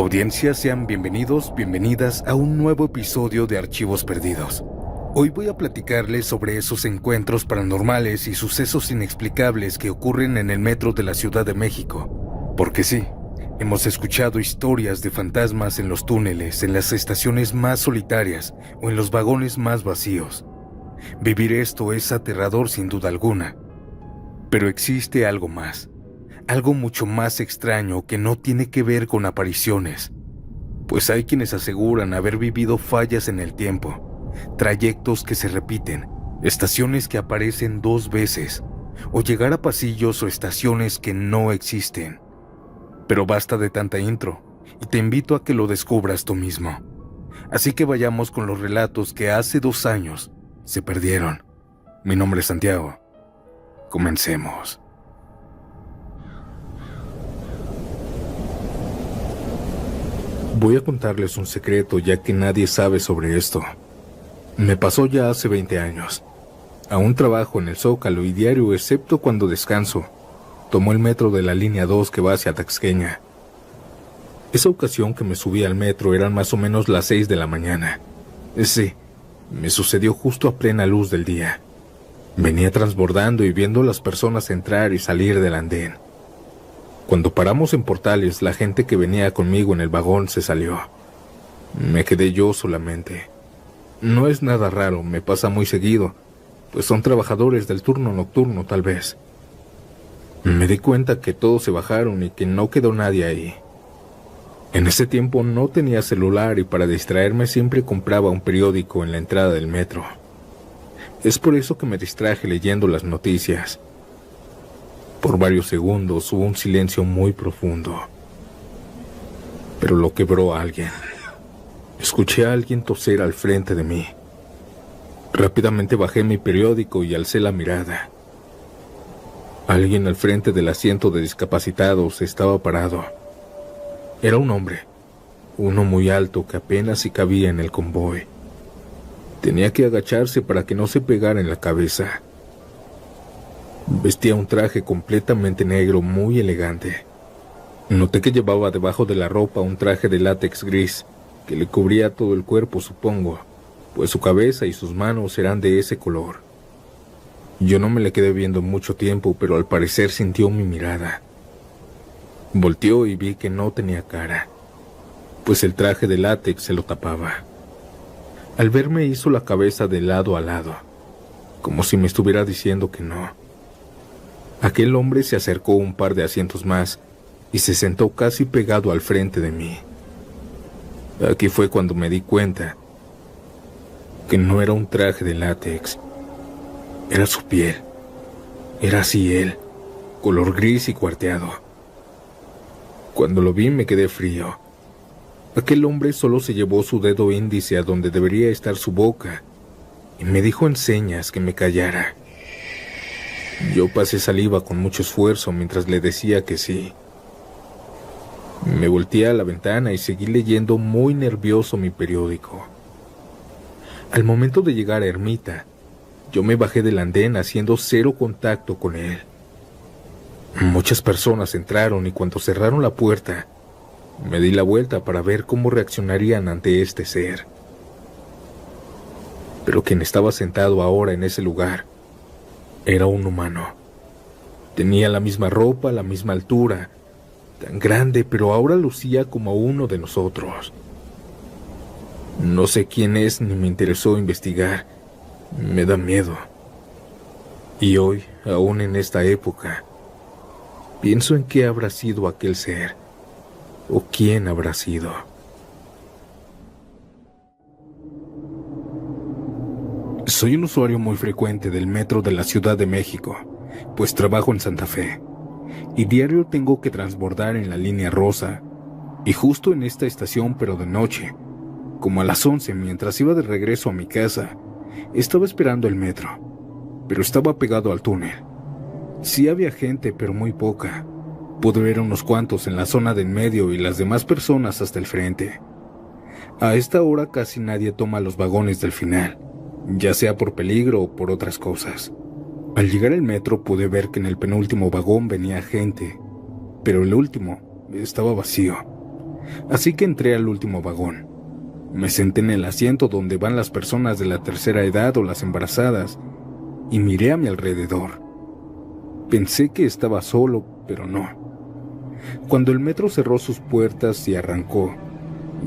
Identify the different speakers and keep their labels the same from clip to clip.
Speaker 1: Audiencia, sean bienvenidos, bienvenidas a un nuevo episodio de Archivos Perdidos. Hoy voy a platicarles sobre esos encuentros paranormales y sucesos inexplicables que ocurren en el metro de la Ciudad de México. Porque sí, hemos escuchado historias de fantasmas en los túneles, en las estaciones más solitarias o en los vagones más vacíos. Vivir esto es aterrador sin duda alguna. Pero existe algo más. Algo mucho más extraño que no tiene que ver con apariciones, pues hay quienes aseguran haber vivido fallas en el tiempo, trayectos que se repiten, estaciones que aparecen 2 veces, o llegar a pasillos o estaciones que no existen. Pero basta de tanta intro, y te invito a que lo descubras tú mismo. Así que vayamos con los relatos que hace 2 años se perdieron. Mi nombre es Santiago. Comencemos. Voy a contarles un secreto, ya que nadie sabe sobre esto. Me pasó ya hace 20 años. Aún trabajo en el Zócalo y diario, excepto cuando descanso, tomo el metro de la línea 2 que va hacia Taxqueña. Esa ocasión que me subí al metro eran más o menos las 6 de la mañana. Sí, me sucedió justo a plena luz del día. Venía transbordando y viendo a las personas entrar y salir del andén. Cuando paramos en Portales, la gente que venía conmigo en el vagón se salió. Me quedé yo solamente. No es nada raro, me pasa muy seguido, pues son trabajadores del turno nocturno tal vez. Me di cuenta que todos se bajaron y que no quedó nadie ahí. En ese tiempo no tenía celular y para distraerme siempre compraba un periódico en la entrada del metro. Es por eso que me distraje leyendo las noticias. Por varios segundos hubo un silencio muy profundo. Pero lo quebró alguien. Escuché a alguien toser al frente de mí. Rápidamente bajé mi periódico y alcé la mirada. Alguien al frente del asiento de discapacitados estaba parado. Era un hombre, uno muy alto que apenas si cabía en el convoy. Tenía que agacharse para que no se pegara en la cabeza. Vestía un traje completamente negro muy elegante. Noté que llevaba debajo de la ropa un traje de látex gris que le cubría todo el cuerpo, supongo, pues su cabeza y sus manos eran de ese color. Yo no me le quedé viendo mucho tiempo, pero al parecer sintió mi mirada. Volteó y vi que no tenía cara, pues el traje de látex se lo tapaba. Al verme hizo la cabeza de lado a lado, como si me estuviera diciendo que no. Aquel hombre se acercó un par de asientos más y se sentó casi pegado al frente de mí. Aquí fue cuando me di cuenta que no era un traje de látex, era su piel. Era así él, color gris y cuarteado. Cuando lo vi me quedé frío. Aquel hombre solo se llevó su dedo índice a donde debería estar su boca y me dijo en señas que me callara. Yo pasé saliva con mucho esfuerzo mientras le decía que sí. Me volteé a la ventana y seguí leyendo muy nervioso mi periódico. Al momento de llegar a Ermita, yo me bajé del andén haciendo 0 contacto con él. Muchas personas entraron y cuando cerraron la puerta, me di la vuelta para ver cómo reaccionarían ante este ser. Pero quien estaba sentado ahora en ese lugar era un humano. Tenía la misma ropa, la misma altura, tan grande, pero ahora lucía como uno de nosotros. No sé quién es ni me interesó investigar. Me da miedo. Y hoy, aún en esta época, pienso en qué habrá sido aquel ser, o quién habrá sido. Soy un usuario muy frecuente del metro de la Ciudad de México, pues trabajo en Santa Fe, y diario tengo que transbordar en la línea rosa, y justo en esta estación, pero de noche, como a las 11 mientras iba de regreso a mi casa, estaba esperando el metro, pero estaba pegado al túnel. Sí había gente, pero muy poca. Pude ver unos cuantos en la zona de en medio y las demás personas hasta el frente. A esta hora casi nadie toma los vagones del final, ya sea por peligro o por otras cosas. Al llegar al metro pude ver que en el penúltimo vagón venía gente, pero el último estaba vacío. Así que entré al último vagón. Me senté en el asiento donde van las personas de la tercera edad o las embarazadas y miré a mi alrededor. Pensé que estaba solo, pero no. Cuando el metro cerró sus puertas y arrancó,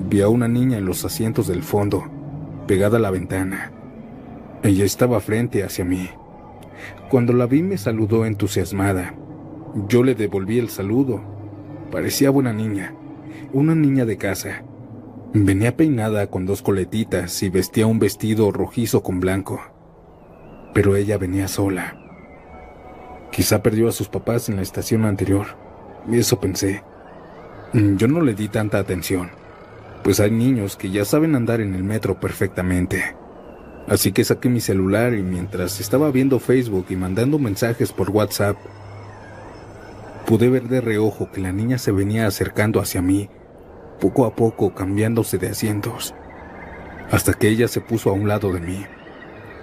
Speaker 1: vi a una niña en los asientos del fondo, pegada a la ventana. Ella estaba frente hacia mí. Cuando la vi me saludó entusiasmada. Yo le devolví el saludo. Parecía buena niña, una niña de casa. Venía peinada con 2 coletitas y vestía un vestido rojizo con blanco. Pero ella venía sola. Quizá perdió a sus papás en la estación anterior. Eso pensé. Yo no le di tanta atención, pues hay niños que ya saben andar en el metro perfectamente. Así que saqué mi celular y mientras estaba viendo Facebook y mandando mensajes por WhatsApp, pude ver de reojo que la niña se venía acercando hacia mí, poco a poco cambiándose de asientos, hasta que ella se puso a un lado de mí.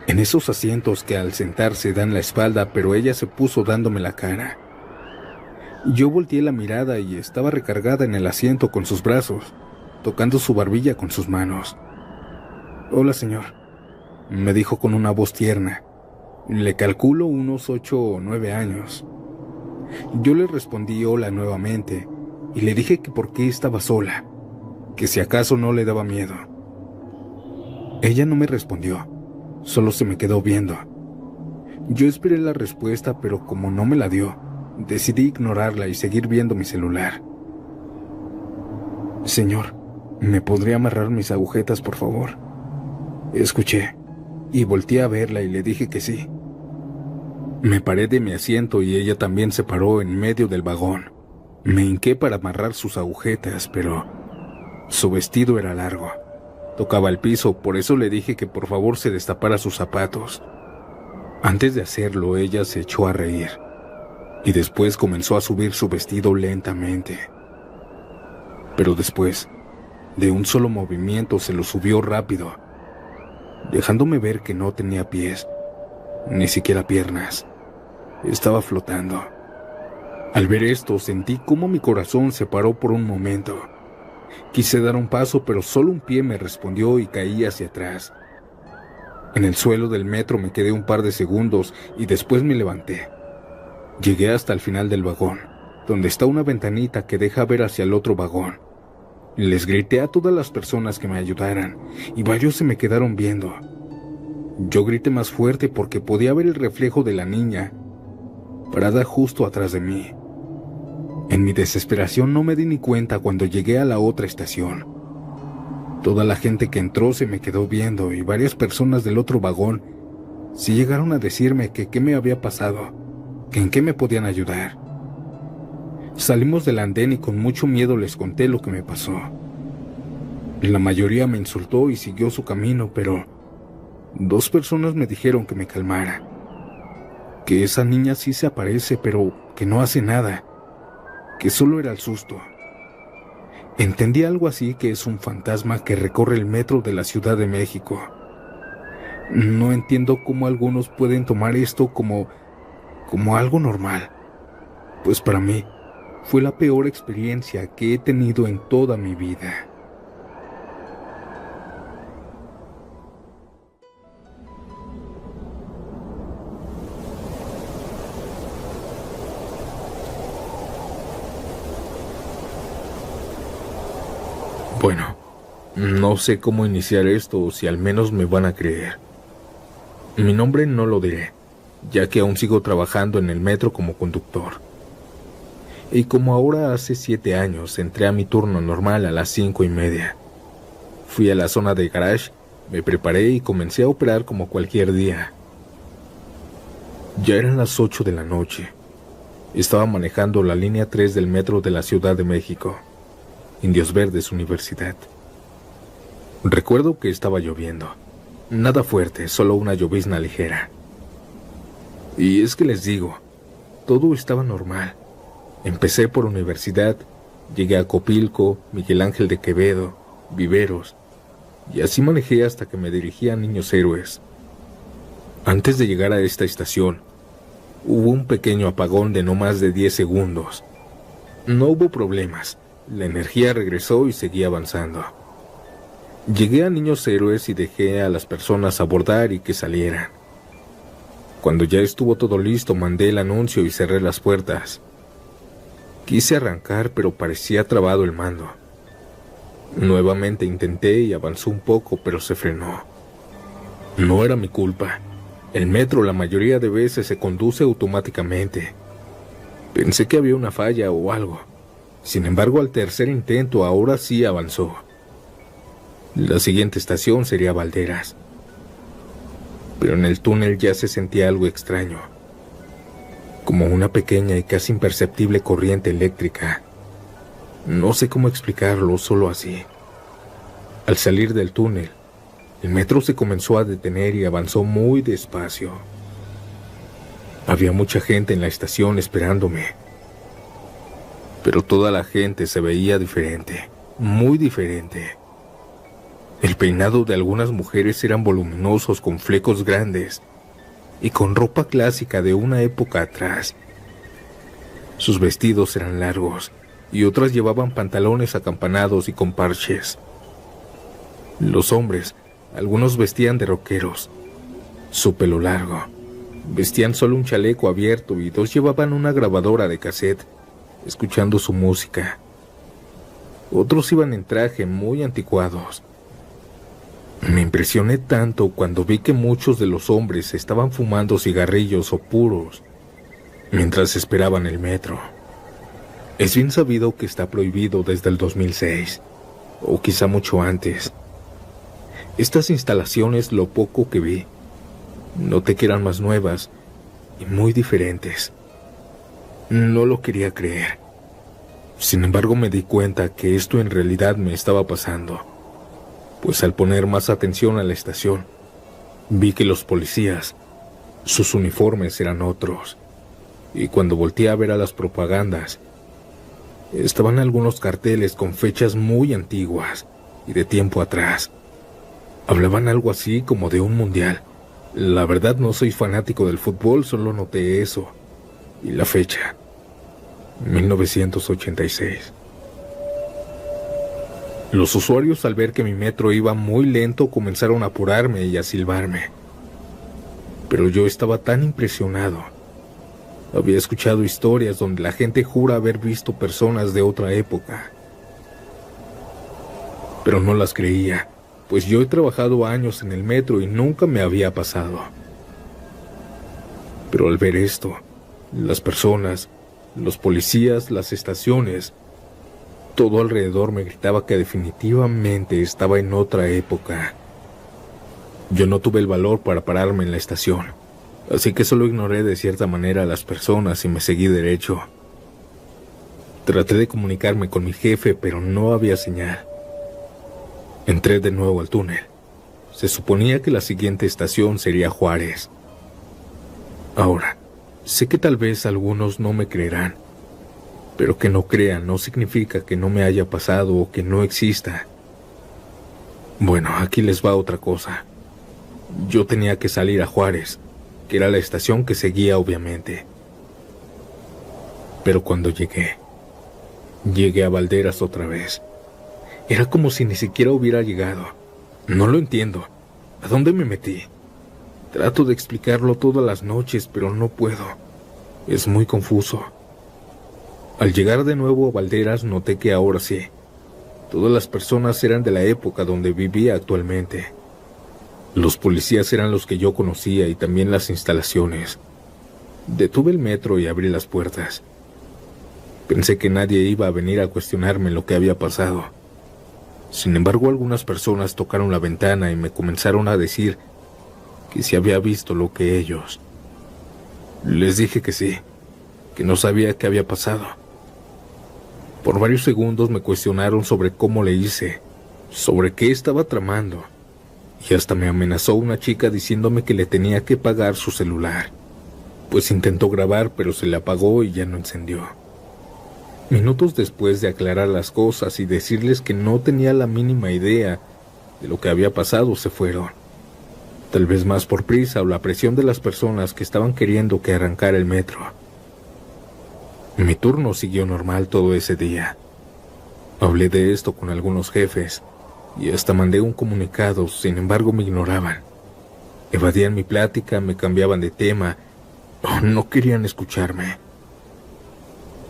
Speaker 1: En esos asientos que al sentarse dan la espalda, pero ella se puso dándome la cara. Yo volteé la mirada y estaba recargada en el asiento con sus brazos, tocando su barbilla con sus manos. «Hola, señor», me dijo con una voz tierna. Le calculo unos 8 o 9 años. Yo le respondí hola nuevamente y le dije que por qué estaba sola, que si acaso no le daba miedo. Ella no me respondió, solo se me quedó viendo. Yo esperé la respuesta, pero como no me la dio, decidí ignorarla y seguir viendo mi celular. «Señor, ¿me podría amarrar mis agujetas, por favor?», escuché, y volteé a verla y le dije que sí. Me paré de mi asiento y ella también se paró en medio del vagón. Me hinqué para amarrar sus agujetas, pero su vestido era largo. Tocaba el piso, por eso le dije que por favor se destapara sus zapatos. Antes de hacerlo, ella se echó a reír y después comenzó a subir su vestido lentamente. Pero después, de un solo movimiento, se lo subió rápido, dejándome ver que no tenía pies, ni siquiera piernas. Estaba flotando. Al ver esto, sentí cómo mi corazón se paró por un momento. Quise dar un paso, pero solo un pie me respondió y caí hacia atrás. En el suelo del metro me quedé un par de segundos y después me levanté. Llegué hasta el final del vagón, donde está una ventanita que deja ver hacia el otro vagón. Les grité a todas las personas que me ayudaran y varios se me quedaron viendo. Yo grité más fuerte porque podía ver el reflejo de la niña parada justo atrás de mí. En mi desesperación no me di ni cuenta cuando llegué a la otra estación. Toda la gente que entró se me quedó viendo y varias personas del otro vagón sí llegaron a decirme que qué me había pasado, que en qué me podían ayudar. Salimos del andén y con mucho miedo les conté lo que me pasó. La mayoría me insultó y siguió su camino, pero 2 personas me dijeron que me calmara, que esa niña sí se aparece, pero que no hace nada, que solo era el susto. Entendí algo así, que es un fantasma que recorre el metro de la Ciudad de México. No entiendo cómo algunos pueden tomar esto como algo normal, pues para mí fue la peor experiencia que he tenido en toda mi vida. Bueno, no sé cómo iniciar esto o si al menos me van a creer. Mi nombre no lo diré, ya que aún sigo trabajando en el metro como conductor. Y como ahora hace 7 años entré a mi turno normal a las 5:30. Fui a la zona de garage, me preparé y comencé a operar como cualquier día. Ya eran las 8 de la noche. Estaba manejando la línea 3 del metro de la Ciudad de México, Indios Verdes Universidad. Recuerdo que estaba lloviendo. Nada fuerte, solo una llovizna ligera. Y es que les digo, todo estaba normal. Empecé por Universidad, llegué a Copilco, Miguel Ángel de Quevedo, Viveros, y así manejé hasta que me dirigí a Niños Héroes. Antes de llegar a esta estación, hubo un pequeño apagón de no más de 10 segundos. No hubo problemas, la energía regresó y seguí avanzando. Llegué a Niños Héroes y dejé a las personas abordar y que salieran. Cuando ya estuvo todo listo, mandé el anuncio y cerré las puertas. Quise arrancar, pero parecía trabado el mando. Nuevamente intenté y avanzó un poco, pero se frenó. No era mi culpa. El metro la mayoría de veces se conduce automáticamente. Pensé que había una falla o algo. Sin embargo, al tercer intento, ahora sí avanzó. La siguiente estación sería Valderas. Pero en el túnel ya se sentía algo extraño, como una pequeña y casi imperceptible corriente eléctrica. No sé cómo explicarlo, solo así. Al salir del túnel, el metro se comenzó a detener y avanzó muy despacio. Había mucha gente en la estación esperándome, pero toda la gente se veía diferente, muy diferente. El peinado de algunas mujeres eran voluminosos con flecos grandes y con ropa clásica de una época atrás. Sus vestidos eran largos y otras llevaban pantalones acampanados y con parches. Los hombres, algunos vestían de rockeros, su pelo largo. Vestían solo un chaleco abierto y dos llevaban una grabadora de cassette, escuchando su música. Otros iban en traje muy anticuados. Me impresioné tanto cuando vi que muchos de los hombres estaban fumando cigarrillos o puros mientras esperaban el metro. Es bien sabido que está prohibido desde el 2006, o quizá mucho antes. Estas instalaciones, lo poco que vi, noté que eran más nuevas y muy diferentes. No lo quería creer. Sin embargo, me di cuenta que esto en realidad me estaba pasando, pues al poner más atención a la estación, vi que los policías, sus uniformes eran otros, y cuando volteé a ver a las propagandas, estaban algunos carteles con fechas muy antiguas y de tiempo atrás. Hablaban algo así como de un mundial. La verdad no soy fanático del fútbol, solo noté eso. Y la fecha, 1986. Los usuarios, al ver que mi metro iba muy lento, comenzaron a apurarme y a silbarme. Pero yo estaba tan impresionado. Había escuchado historias donde la gente jura haber visto personas de otra época. Pero no las creía, pues yo he trabajado años en el metro y nunca me había pasado. Pero al ver esto, las personas, los policías, las estaciones, todo alrededor me gritaba que definitivamente estaba en otra época. Yo no tuve el valor para pararme en la estación, así que solo ignoré de cierta manera a las personas y me seguí derecho. Traté de comunicarme con mi jefe, pero no había señal. Entré de nuevo al túnel. Se suponía que la siguiente estación sería Juárez. Ahora, sé que tal vez algunos no me creerán, pero que no crean no significa que no me haya pasado o que no exista. Bueno, aquí les va otra cosa. Yo tenía que salir a Juárez, que era la estación que seguía obviamente. Pero cuando llegué a Valderas otra vez. Era como si ni siquiera hubiera llegado. No lo entiendo. ¿A dónde me metí? Trato de explicarlo todas las noches, pero no puedo. Es muy confuso. Al llegar de nuevo a Valderas, noté que ahora sí, todas las personas eran de la época donde vivía actualmente. Los policías eran los que yo conocía y también las instalaciones. Detuve el metro y abrí las puertas. Pensé que nadie iba a venir a cuestionarme lo que había pasado. Sin embargo, algunas personas tocaron la ventana y me comenzaron a decir que si había visto lo que ellos. Les dije que sí, que no sabía qué había pasado. Por varios segundos me cuestionaron sobre cómo le hice, sobre qué estaba tramando, y hasta me amenazó una chica diciéndome que le tenía que pagar su celular, pues intentó grabar pero se le apagó y ya no encendió. Minutos después de aclarar las cosas y decirles que no tenía la mínima idea de lo que había pasado, se fueron. Tal vez más por prisa o la presión de las personas que estaban queriendo que arrancara el metro. Mi turno siguió normal todo ese día. Hablé de esto con algunos jefes y hasta mandé un comunicado, sin embargo me ignoraban. Evadían mi plática, me cambiaban de tema o no querían escucharme.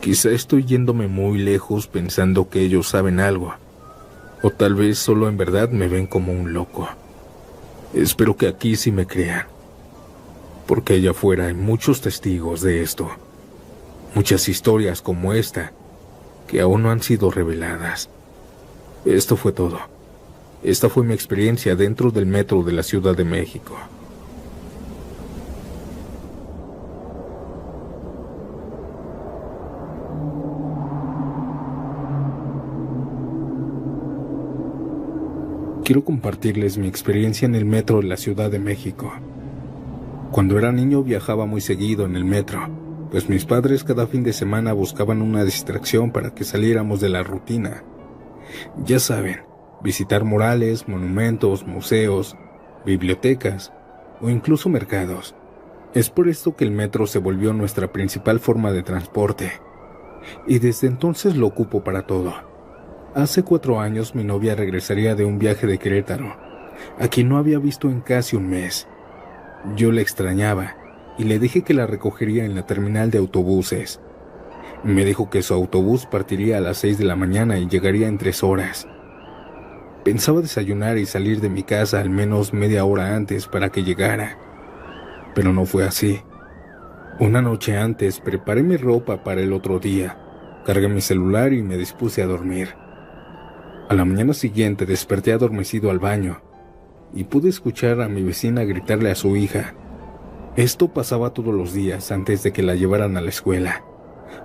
Speaker 1: Quizá estoy yéndome muy lejos pensando que ellos saben algo, o tal vez solo en verdad me ven como un loco. Espero que aquí sí me crean, porque allá afuera hay muchos testigos de esto, muchas historias como esta que aún no han sido reveladas. Esto fue todo. Esta fue mi experiencia dentro del metro de la Ciudad de México. Quiero compartirles mi experiencia en el metro de la Ciudad de México. Cuando era niño viajaba muy seguido en el metro, pues mis padres cada fin de semana buscaban una distracción para que saliéramos de la rutina. Ya saben, visitar murales, monumentos, museos, bibliotecas o incluso mercados. Es por esto que el metro se volvió nuestra principal forma de transporte, y desde entonces lo ocupo para todo. Hace 4 años mi novia regresaría de un viaje de Querétaro, a quien no había visto en casi un mes. Yo la extrañaba y le dije que la recogería en la terminal de autobuses. Me dijo que su autobús partiría a las 6 de la mañana y llegaría en 3 horas. Pensaba desayunar y salir de mi casa al menos media hora antes para que llegara, pero no fue así. Una noche antes preparé mi ropa para el otro día, cargué mi celular y me dispuse a dormir. A la mañana siguiente desperté adormecido al baño y pude escuchar a mi vecina gritarle a su hija. Esto pasaba todos los días antes de que la llevaran a la escuela,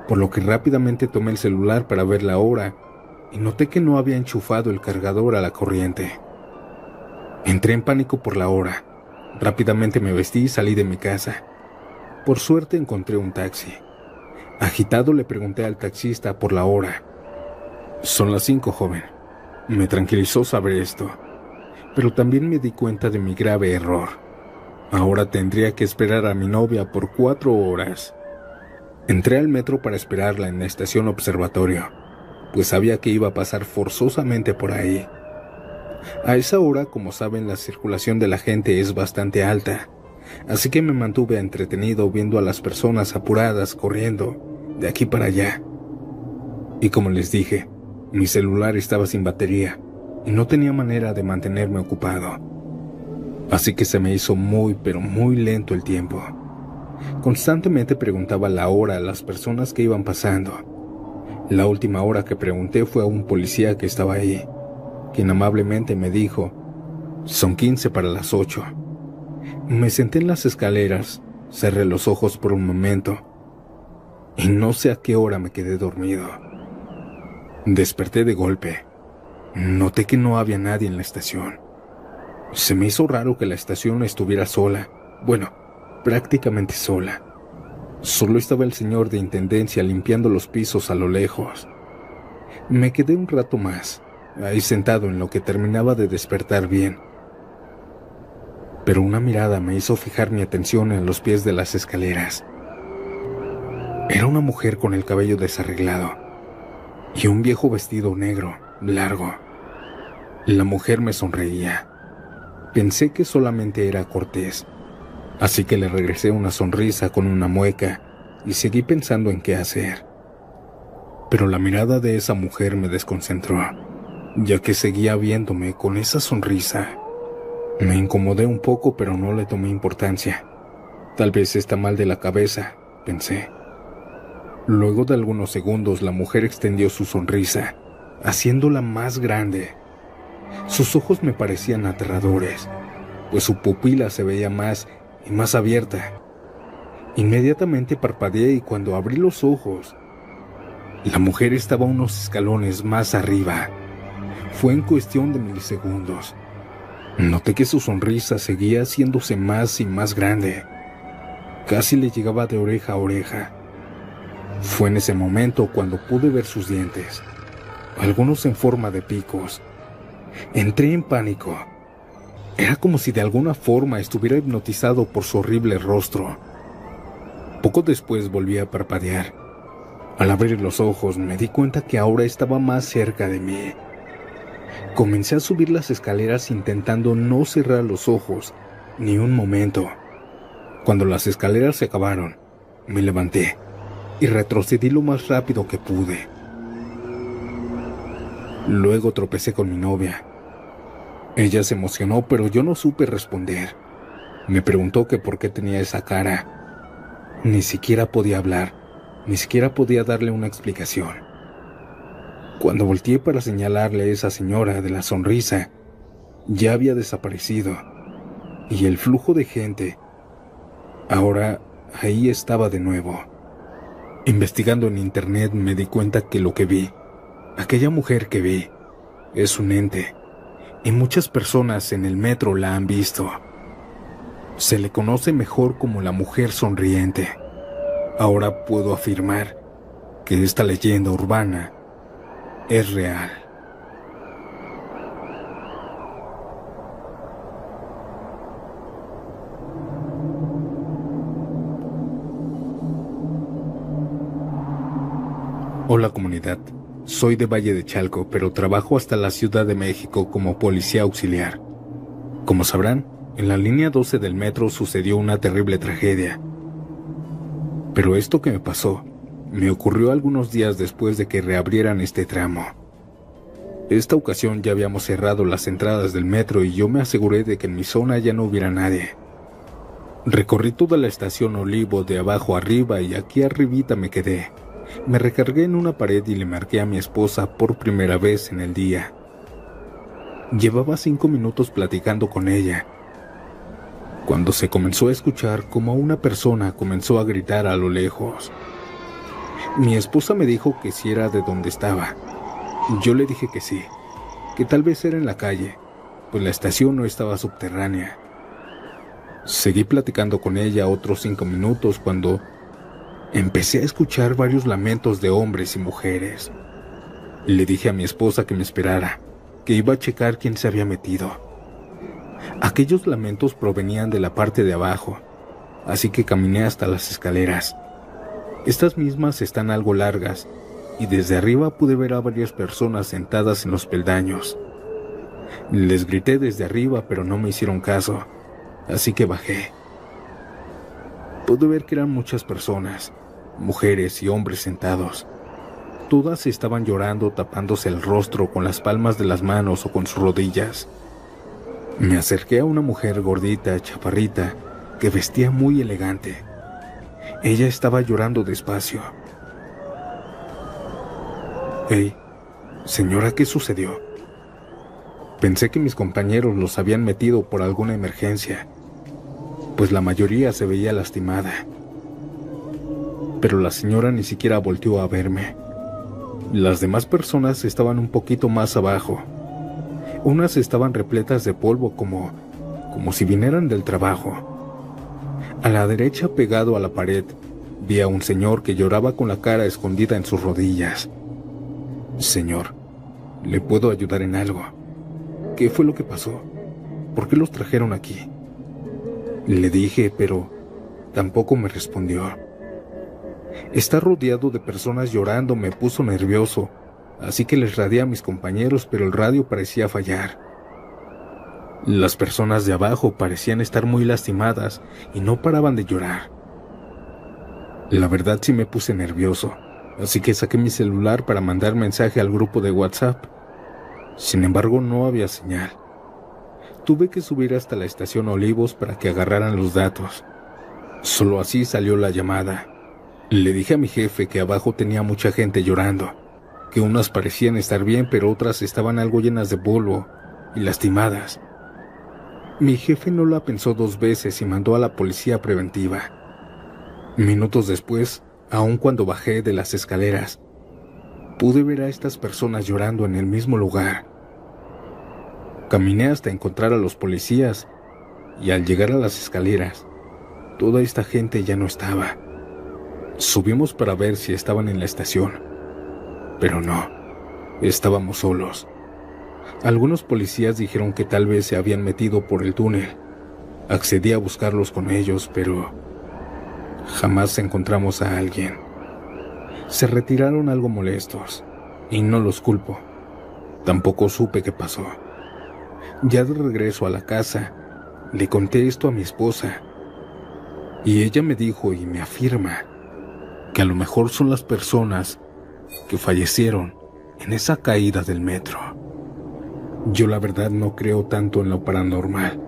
Speaker 1: por lo que rápidamente tomé el celular para ver la hora y noté que no había enchufado el cargador a la corriente. Entré en pánico por la hora. Rápidamente me vestí y salí de mi casa. Por suerte encontré un taxi. Agitado le pregunté al taxista por la hora. «Son las 5, joven». Me tranquilizó saber esto, pero también me di cuenta de mi grave error. Ahora tendría que esperar a mi novia por 4 horas. Entré al metro para esperarla en la estación Observatorio, pues sabía que iba a pasar forzosamente por ahí. A esa hora, como saben, la circulación de la gente es bastante alta, así que me mantuve entretenido viendo a las personas apuradas corriendo de aquí para allá. Y como les dije, mi celular estaba sin batería y no tenía manera de mantenerme ocupado. Así que se me hizo muy, pero muy lento el tiempo. Constantemente preguntaba la hora a las personas que iban pasando. La última hora que pregunté fue a un policía que estaba ahí, quien amablemente me dijo: «Son 15 para las 8». Me senté en las escaleras, cerré los ojos por un momento y no sé a qué hora me quedé dormido. Desperté de golpe. Noté que no había nadie en la estación. Se me hizo raro que la estación estuviera sola. Bueno, prácticamente sola. Solo estaba el señor de intendencia limpiando los pisos a lo lejos. Me quedé un rato más, ahí sentado en lo que terminaba de despertar bien. Pero una mirada me hizo fijar mi atención en los pies de las escaleras. Era una mujer con el cabello desarreglado y un viejo vestido negro, largo. La mujer me sonreía. Pensé que solamente era cortés, así que le regresé una sonrisa con una mueca y seguí pensando en qué hacer. Pero la mirada de esa mujer me desconcentró, ya que seguía viéndome con esa sonrisa. Me incomodé un poco, pero no le tomé importancia. Tal vez está mal de la cabeza, pensé. Luego de algunos segundos, la mujer extendió su sonrisa, haciéndola más grande. Sus ojos me parecían aterradores, pues su pupila se veía más y más abierta. Inmediatamente parpadeé y cuando abrí los ojos, la mujer estaba unos escalones más arriba. Fue en cuestión de milisegundos. Noté que su sonrisa seguía haciéndose más y más grande. Casi le llegaba de oreja a oreja. Fue en ese momento cuando pude ver sus dientes, algunos en forma de picos. Entré en pánico. Era como si de alguna forma estuviera hipnotizado por su horrible rostro. Poco después volví a parpadear Al abrir los ojos me di cuenta que Aura estaba más cerca de mí. Comencé a subir las escaleras intentando no cerrar los ojos ni un momento. Cuando las escaleras se acabaron, me levanté y retrocedí lo más rápido que pude. Luego tropecé con mi novia. Ella se emocionó, pero yo no supe responder. Me preguntó que por qué tenía esa cara. Ni siquiera podía hablar, ni siquiera podía darle una explicación. Cuando volteé para señalarle a esa señora de la sonrisa, ya había desaparecido, y el flujo de gente ahora ahí estaba de nuevo. Investigando en internet me di cuenta que lo que vi, aquella mujer que vi, es un ente, y muchas personas en el metro la han visto. Se le conoce mejor como la mujer sonriente. Ahora puedo afirmar que esta leyenda urbana es real. Hola comunidad, soy de Valle de Chalco, pero trabajo hasta la Ciudad de México como policía auxiliar. Como sabrán, en la línea 12 del metro sucedió una terrible tragedia. Pero esto que me pasó, me ocurrió algunos días después de que reabrieran este tramo. Esta ocasión ya habíamos cerrado las entradas del metro y yo me aseguré de que en mi zona ya no hubiera nadie. Recorrí toda la estación Olivo de abajo arriba y aquí arribita me quedé. Me recargué en una pared y le marqué a mi esposa por primera vez en el día. Llevaba 5 minutos platicando con ella, cuando se comenzó a escuchar como una persona comenzó a gritar a lo lejos. Mi esposa me dijo que si era de donde estaba. Yo le dije que sí, que tal vez era en la calle, pues la estación no estaba subterránea. Seguí platicando con ella otros 5 minutos cuando empecé a escuchar varios lamentos de hombres y mujeres. Le dije a mi esposa que me esperara, que iba a checar quién se había metido. Aquellos lamentos provenían de la parte de abajo, así que caminé hasta las escaleras. Estas mismas están algo largas, y desde arriba pude ver a varias personas sentadas en los peldaños. Les grité desde arriba, pero no me hicieron caso, así que bajé. Pude ver que eran muchas personas, mujeres y hombres sentados. Todas estaban llorando, tapándose el rostro con las palmas de las manos o con sus rodillas. Me acerqué a una mujer gordita, chaparrita, que vestía muy elegante. Ella estaba llorando despacio. «Hey, señora, ¿qué sucedió?» Pensé que mis compañeros los habían metido por alguna emergencia, pues la mayoría se veía lastimada. Pero la señora ni siquiera volteó a verme. Las demás personas estaban un poquito más abajo. Unas estaban repletas de polvo como si vinieran del trabajo. A la derecha, pegado a la pared, vi a un señor que lloraba con la cara escondida en sus rodillas. «Señor, ¿le puedo ayudar en algo? ¿Qué fue lo que pasó? ¿Por qué los trajeron aquí?», le dije, pero tampoco me respondió. Estar rodeado de personas llorando me puso nervioso, así que les radié a mis compañeros, pero el radio parecía fallar. Las personas de abajo parecían estar muy lastimadas y no paraban de llorar. La verdad sí me puse nervioso, así que saqué mi celular para mandar mensaje al grupo de WhatsApp. Sin embargo, no había señal. Tuve que subir hasta la estación Olivos para que agarraran los datos. Solo así salió la llamada. Le dije a mi jefe que abajo tenía mucha gente llorando, que unas parecían estar bien, pero otras estaban algo llenas de polvo y lastimadas. Mi jefe no la pensó 2 veces y mandó a la policía preventiva. Minutos después, aun cuando bajé de las escaleras, pude ver a estas personas llorando en el mismo lugar. Caminé hasta encontrar a los policías y al llegar a las escaleras, toda esta gente ya no estaba. Subimos para ver si estaban en la estación, pero no, estábamos solos. Algunos policías dijeron que tal vez se habían metido por el túnel. Accedí a buscarlos con ellos, pero jamás encontramos a alguien. Se retiraron algo molestos, y no los culpo. Tampoco supe qué pasó. Ya de regreso a la casa, le conté esto a mi esposa, y ella me dijo y me afirma que a lo mejor son las personas que fallecieron en esa caída del metro. Yo la verdad no creo tanto en lo paranormal,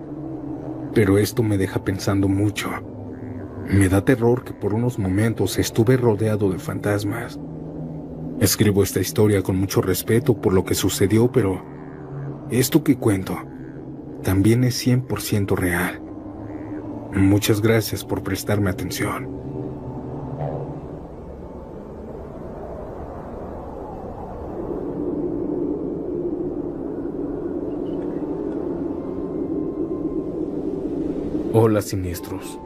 Speaker 1: pero esto me deja pensando mucho. Me da terror que por unos momentos estuve rodeado de fantasmas. Escribo esta historia con mucho respeto por lo que sucedió, pero esto que cuento también es 100% real. Muchas gracias por prestarme atención. Hola, siniestros.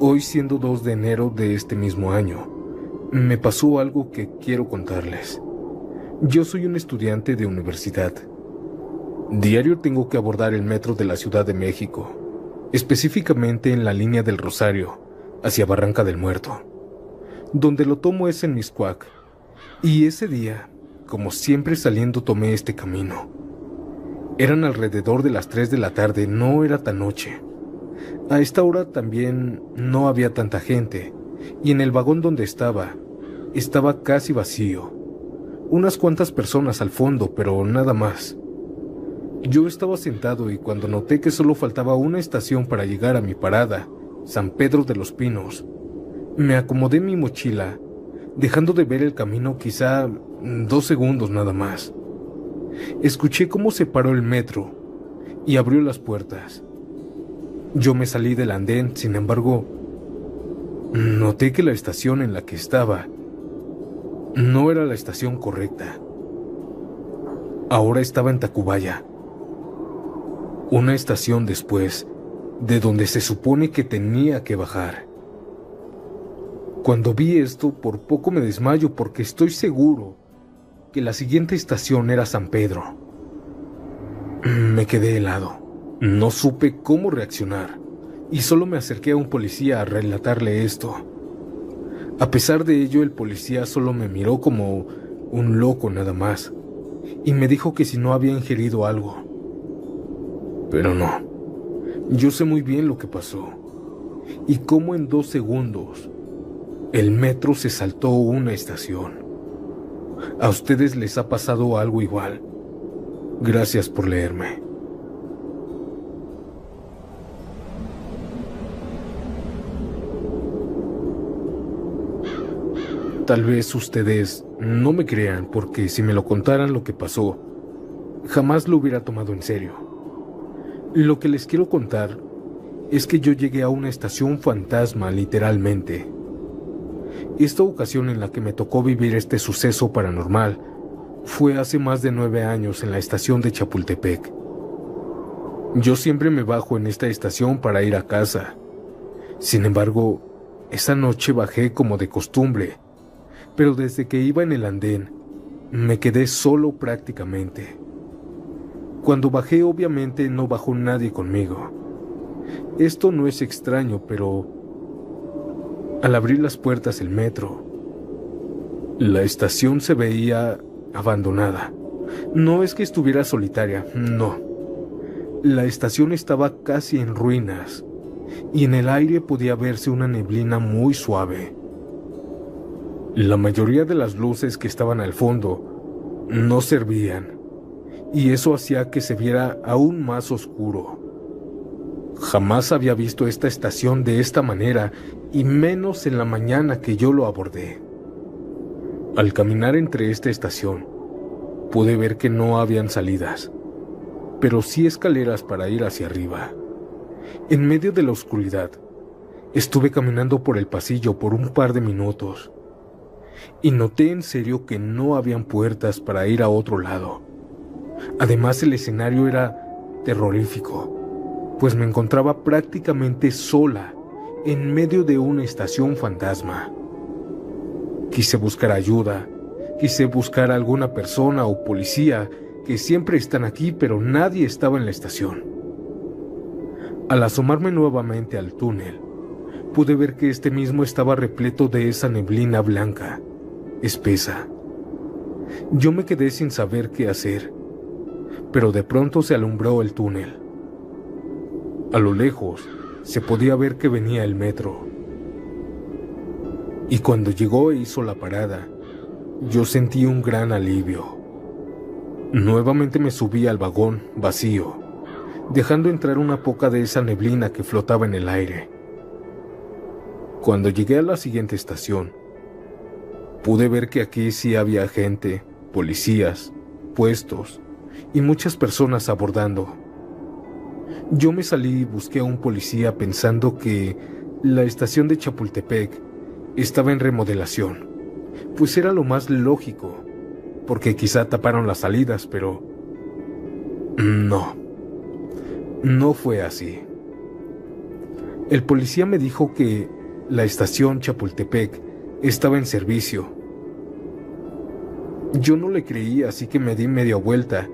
Speaker 1: Hoy, siendo 2 de enero de este mismo año, me pasó algo que quiero contarles. Yo soy un estudiante de universidad. Diario tengo que abordar el metro de la Ciudad de México, específicamente en la línea del Rosario, hacia Barranca del Muerto. Donde lo tomo es en Mixcoac, y ese día, como siempre saliendo, tomé este camino. Eran alrededor de las 3 de la tarde, no era tan noche. A esta hora también no había tanta gente, y en el vagón donde estaba casi vacío. Unas cuantas personas al fondo, pero nada más. Yo estaba sentado y cuando noté que solo faltaba una estación para llegar a mi parada, San Pedro de los Pinos, me acomodé mi mochila, dejando de ver el camino quizá 2 segundos nada más. Escuché cómo se paró el metro y abrió las puertas. Yo me salí del andén, sin embargo, noté que la estación en la que estaba no era la estación correcta. Ahora estaba en Tacubaya, una estación después de donde se supone que tenía que bajar. Cuando vi esto, por poco me desmayo porque estoy seguro que la siguiente estación era San Pedro. Me quedé helado. No supe cómo reaccionar y solo me acerqué a un policía a relatarle esto. A pesar de ello, el policía solo me miró como un loco nada más y me dijo que si no había ingerido algo. Pero no, yo sé muy bien lo que pasó y cómo en 2 segundos el metro se saltó una estación. ¿A ustedes les ha pasado algo igual? Gracias por leerme. Tal vez ustedes no me crean porque si me lo contaran lo que pasó, jamás lo hubiera tomado en serio. Lo que les quiero contar es que yo llegué a una estación fantasma literalmente. Esta ocasión en la que me tocó vivir este suceso paranormal fue hace más de 9 años en la estación de Chapultepec. Yo siempre me bajo en esta estación para ir a casa. Sin embargo, esa noche bajé como de costumbre, pero desde que iba en el andén, me quedé solo prácticamente. Cuando bajé, obviamente no bajó nadie conmigo. Esto no es extraño, pero al abrir las puertas del metro, la estación se veía abandonada. No es que estuviera solitaria, no. La estación estaba casi en ruinas, y en el aire podía verse una neblina muy suave. La mayoría de las luces que estaban al fondo no servían, y eso hacía que se viera aún más oscuro. Jamás había visto esta estación de esta manera, y menos en la mañana que yo lo abordé. Al caminar entre esta estación, pude ver que no habían salidas, pero sí escaleras para ir hacia arriba. En medio de la oscuridad, estuve caminando por el pasillo por un par de minutos, y noté en serio que no habían puertas para ir a otro lado. Además, el escenario era terrorífico, pues me encontraba prácticamente sola en medio de una estación fantasma. Quise buscar ayuda, quise buscar a alguna persona o policía que siempre están aquí, pero nadie estaba en la estación. Al asomarme nuevamente al túnel, pude ver que este mismo estaba repleto de esa neblina blanca. espesa. Yo me quedé sin saber qué hacer, pero de pronto se alumbró el túnel. A lo lejos se podía ver que venía el metro. Y cuando llegó e hizo la parada, yo sentí un gran alivio. Nuevamente me subí al vagón vacío, dejando entrar una poca de esa neblina que flotaba en el aire. Cuando llegué a la siguiente estación, pude ver que aquí sí había gente, policías, puestos y muchas personas abordando. Yo me salí y busqué a un policía pensando que la estación de Chapultepec estaba en remodelación, pues era lo más lógico, porque quizá taparon las salidas, pero no fue así. El policía me dijo que la estación Chapultepec estaba en servicio. Yo no le creí, así que me di media vuelta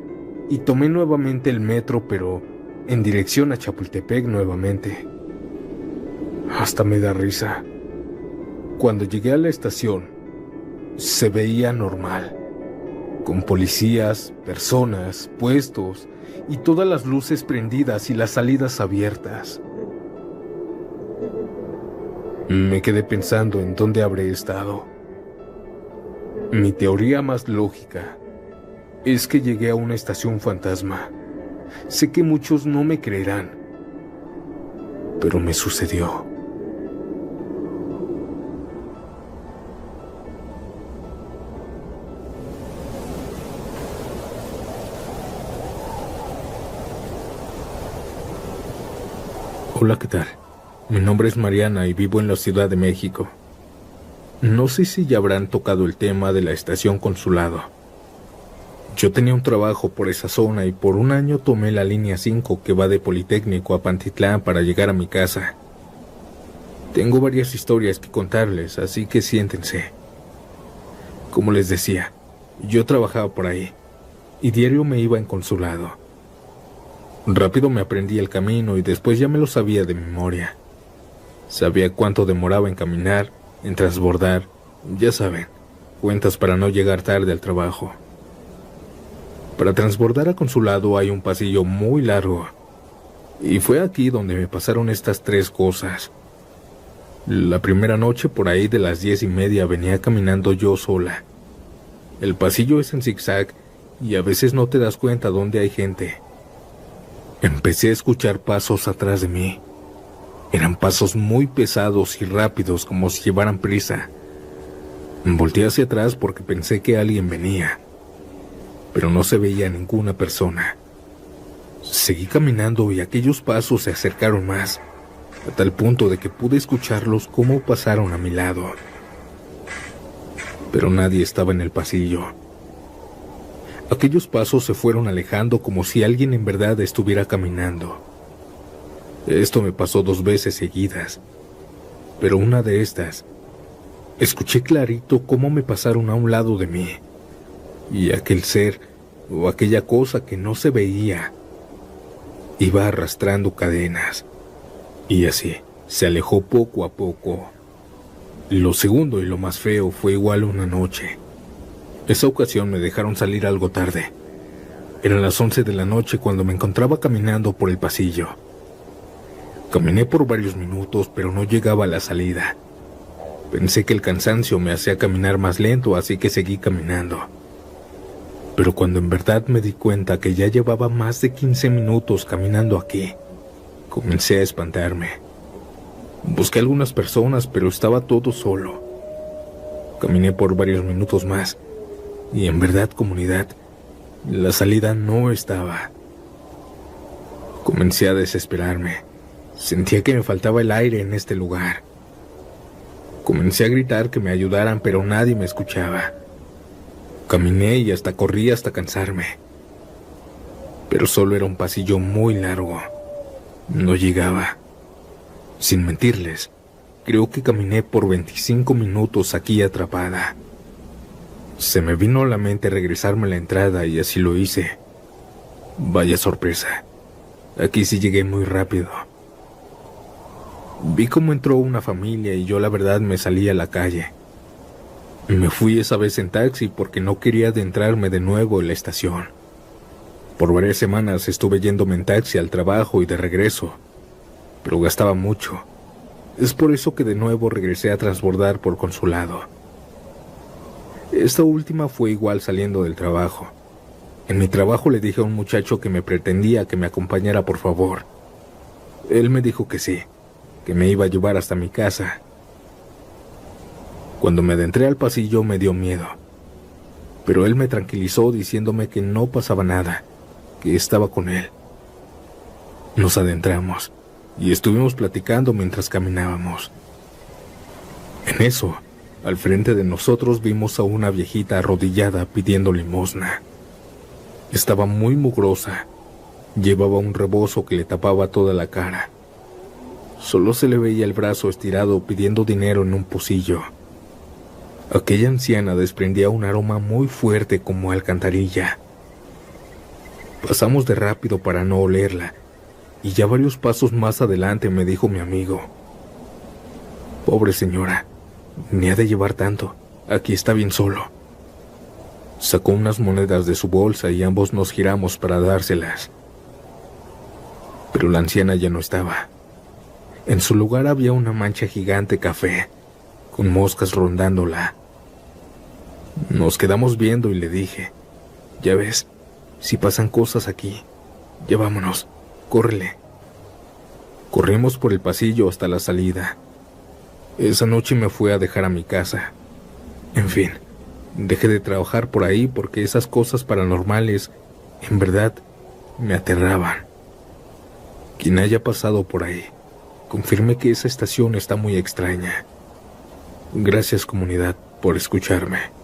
Speaker 1: y tomé nuevamente el metro, pero en dirección a Chapultepec nuevamente. Hasta me da risa. Cuando llegué a la estación, se veía normal, con policías, personas, puestos y todas las luces prendidas y las salidas abiertas. Me quedé pensando en dónde habré estado. Mi teoría más lógica es que llegué a una estación fantasma. Sé que muchos no me creerán, pero me sucedió. Hola, ¿qué tal? Mi nombre es Mariana y vivo en la Ciudad de México. No sé si ya habrán tocado el tema de la estación Consulado. Yo tenía un trabajo por esa zona y por un año tomé la línea 5 que va de Politécnico a Pantitlán para llegar a mi casa. Tengo varias historias que contarles, así que siéntense. Como les decía, yo trabajaba por ahí y diario me iba en Consulado. Rápido me aprendí el camino y después ya me lo sabía de memoria. Sabía cuánto demoraba en caminar, en transbordar, ya saben, cuentas para no llegar tarde al trabajo. Para transbordar a Consulado hay un pasillo muy largo, y fue aquí donde me pasaron estas 3 cosas. La primera noche, por ahí de las 10:30, venía caminando yo sola. El pasillo es en zigzag y a veces no te das cuenta dónde hay gente. Empecé a escuchar pasos atrás de mí. Eran pasos muy pesados y rápidos, como si llevaran prisa. Volteé hacia atrás porque pensé que alguien venía, pero no se veía ninguna persona. Seguí caminando y aquellos pasos se acercaron más, a tal punto de que pude escucharlos cómo pasaron a mi lado. Pero nadie estaba en el pasillo. Aquellos pasos se fueron alejando como si alguien en verdad estuviera caminando. Esto me pasó 2 veces seguidas, pero una de estas, escuché clarito cómo me pasaron a un lado de mí, y aquel ser, o aquella cosa que no se veía, iba arrastrando cadenas, y así se alejó poco a poco. Lo segundo y lo más feo fue igual una noche. Esa ocasión me dejaron salir algo tarde. Eran las 11 de la noche cuando me encontraba caminando por el pasillo. Caminé por varios minutos, pero no llegaba a la salida. Pensé que el cansancio me hacía caminar más lento, así que seguí caminando. Pero cuando en verdad me di cuenta que ya llevaba más de 15 minutos caminando aquí, comencé a espantarme. Busqué a algunas personas, pero estaba todo solo. Caminé por varios minutos más, y en verdad, comunidad, la salida no estaba. Comencé a desesperarme. Sentía que me faltaba el aire en este lugar. Comencé a gritar que me ayudaran, pero nadie me escuchaba. Caminé y hasta corrí hasta cansarme. Pero solo era un pasillo muy largo. No llegaba. Sin mentirles, creo que caminé por 25 minutos aquí atrapada. Se me vino a la mente regresarme a la entrada y así lo hice. Vaya sorpresa. Aquí sí llegué muy rápido. Vi cómo entró una familia y yo la verdad me salí a la calle. Me fui esa vez en taxi porque no quería adentrarme de nuevo en la estación. Por varias semanas estuve yéndome en taxi al trabajo y de regreso, pero gastaba mucho. Es por eso que de nuevo regresé a transbordar por Consulado. Esta última fue igual saliendo del trabajo. En mi trabajo le dije a un muchacho que me pretendía que me acompañara por favor. Él me dijo que sí, que me iba a llevar hasta mi casa. Cuando me adentré al pasillo me dio miedo, pero él me tranquilizó diciéndome que no pasaba nada, que estaba con él. Nos adentramos y estuvimos platicando mientras caminábamos. En eso, al frente de nosotros vimos a una viejita arrodillada pidiendo limosna. Estaba muy mugrosa, llevaba un rebozo que le tapaba toda la cara. Solo se le veía el brazo estirado pidiendo dinero en un pocillo. Aquella anciana desprendía un aroma muy fuerte como alcantarilla. Pasamos de rápido para no olerla, y ya varios pasos más adelante me dijo mi amigo: «Pobre señora, ni ha de llevar tanto, aquí está bien solo». Sacó unas monedas de su bolsa y ambos nos giramos para dárselas. Pero la anciana ya no estaba. En su lugar había una mancha gigante café, con moscas rondándola. Nos quedamos viendo y le dije: «Ya ves, si pasan cosas aquí, ya vámonos, córrele». Corrimos por el pasillo hasta la salida. Esa noche me fui a dejar a mi casa. En fin, dejé de trabajar por ahí porque esas cosas paranormales, en verdad, me aterraban. Quien haya pasado por ahí, confirme que esa estación está muy extraña. Gracias, comunidad, por escucharme.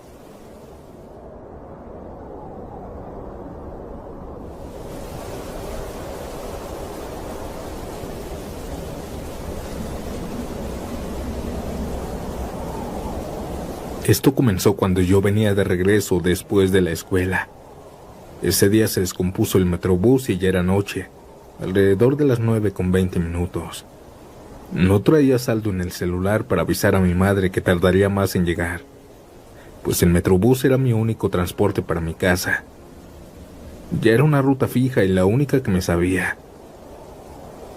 Speaker 1: Esto comenzó cuando yo venía de regreso después de la escuela. Ese día se descompuso el metrobús y ya era noche, alrededor de las 9:20. No traía saldo en el celular para avisar a mi madre que tardaría más en llegar, pues el metrobús era mi único transporte para mi casa. Ya era una ruta fija y la única que me sabía.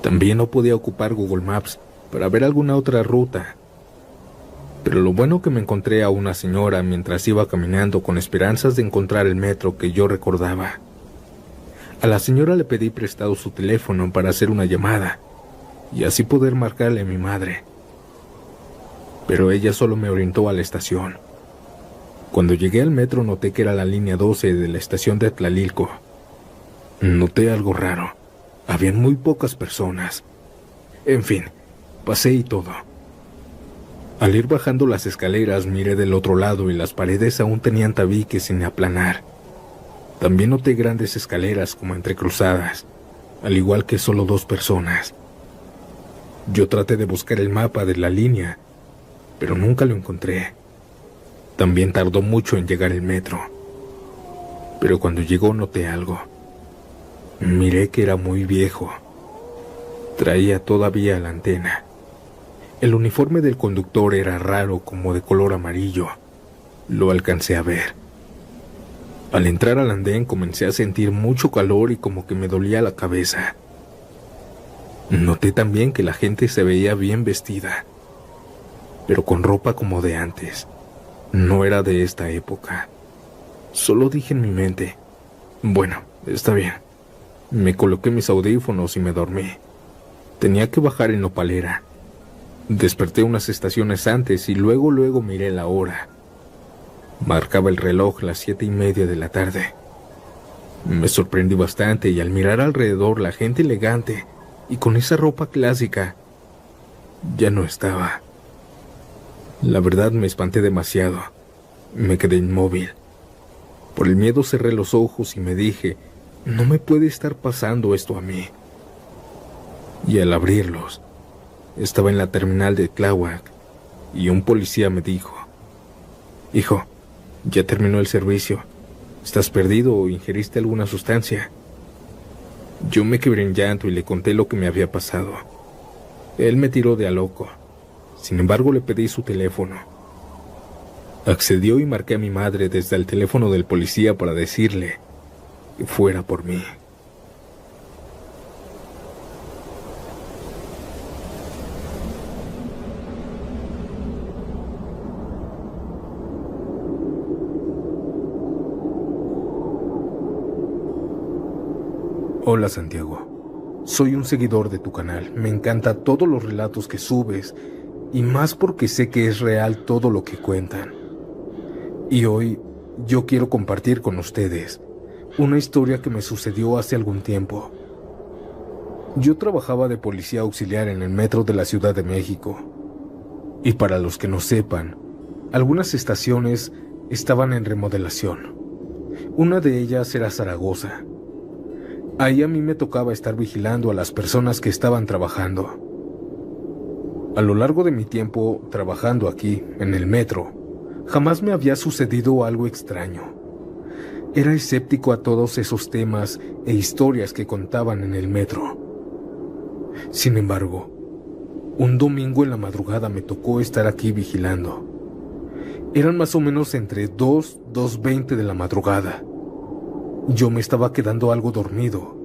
Speaker 1: También no podía ocupar Google Maps para ver alguna otra ruta. Pero lo bueno que me encontré a una señora mientras iba caminando con esperanzas de encontrar el metro que yo recordaba. A la señora le pedí prestado su teléfono para hacer una llamada y así poder marcarle a mi madre. Pero ella solo me orientó a la estación. Cuando llegué al metro noté que era la línea 12 de la estación de Tlalilco. Noté algo raro. Habían muy pocas personas. En fin, pasé y todo. Al ir bajando las escaleras miré del otro lado y las paredes aún tenían tabiques sin aplanar. También noté grandes escaleras como entrecruzadas, al igual que solo 2 personas. Yo traté de buscar el mapa de la línea, pero nunca lo encontré. También tardó mucho en llegar el metro. Pero cuando llegó noté algo. Miré que era muy viejo. Traía todavía la antena. El uniforme del conductor era raro, como de color amarillo. Lo alcancé a ver. Al entrar al andén comencé a sentir mucho calor y como que me dolía la cabeza. Noté también que la gente se veía bien vestida, pero con ropa como de antes. No era de esta época. Solo dije en mi mente: bueno, está bien. Me coloqué mis audífonos y me dormí. Tenía que bajar en Nopalera. Desperté unas estaciones antes y luego miré la hora. Marcaba el reloj las 7:30 de la tarde. Me sorprendí bastante y al mirar alrededor la gente elegante y con esa ropa clásica ya no estaba. La verdad me espanté demasiado. Me quedé inmóvil. Por el miedo cerré los ojos y me dije: no me puede estar pasando esto a mí. Y al abrirlos, estaba en la terminal de Tláhuac y un policía me dijo: hijo, ya terminó el servicio. ¿Estás perdido o ingeriste alguna sustancia? Yo me quebré en llanto y le conté lo que me había pasado. Él me tiró de a loco. Sin embargo, le pedí su teléfono. Accedió y marqué a mi madre desde el teléfono del policía para decirle que fuera por mí. Hola Santiago, soy un seguidor de tu canal. Me encanta todos los relatos que subes y más porque sé que es real todo lo que cuentan. Y hoy yo quiero compartir con ustedes una historia que me sucedió hace algún tiempo. Yo trabajaba de policía auxiliar en el metro de la Ciudad de México. Y para los que no sepan, algunas estaciones estaban en remodelación. Una de ellas era Zaragoza. Ahí a mí me tocaba estar vigilando a las personas que estaban trabajando. A lo largo de mi tiempo trabajando aquí, en el metro, jamás me había sucedido algo extraño. Era escéptico a todos esos temas e historias que contaban en el metro. Sin embargo, un domingo en la madrugada me tocó estar aquí vigilando. Eran más o menos entre 2:20 de la madrugada. Yo me estaba quedando algo dormido,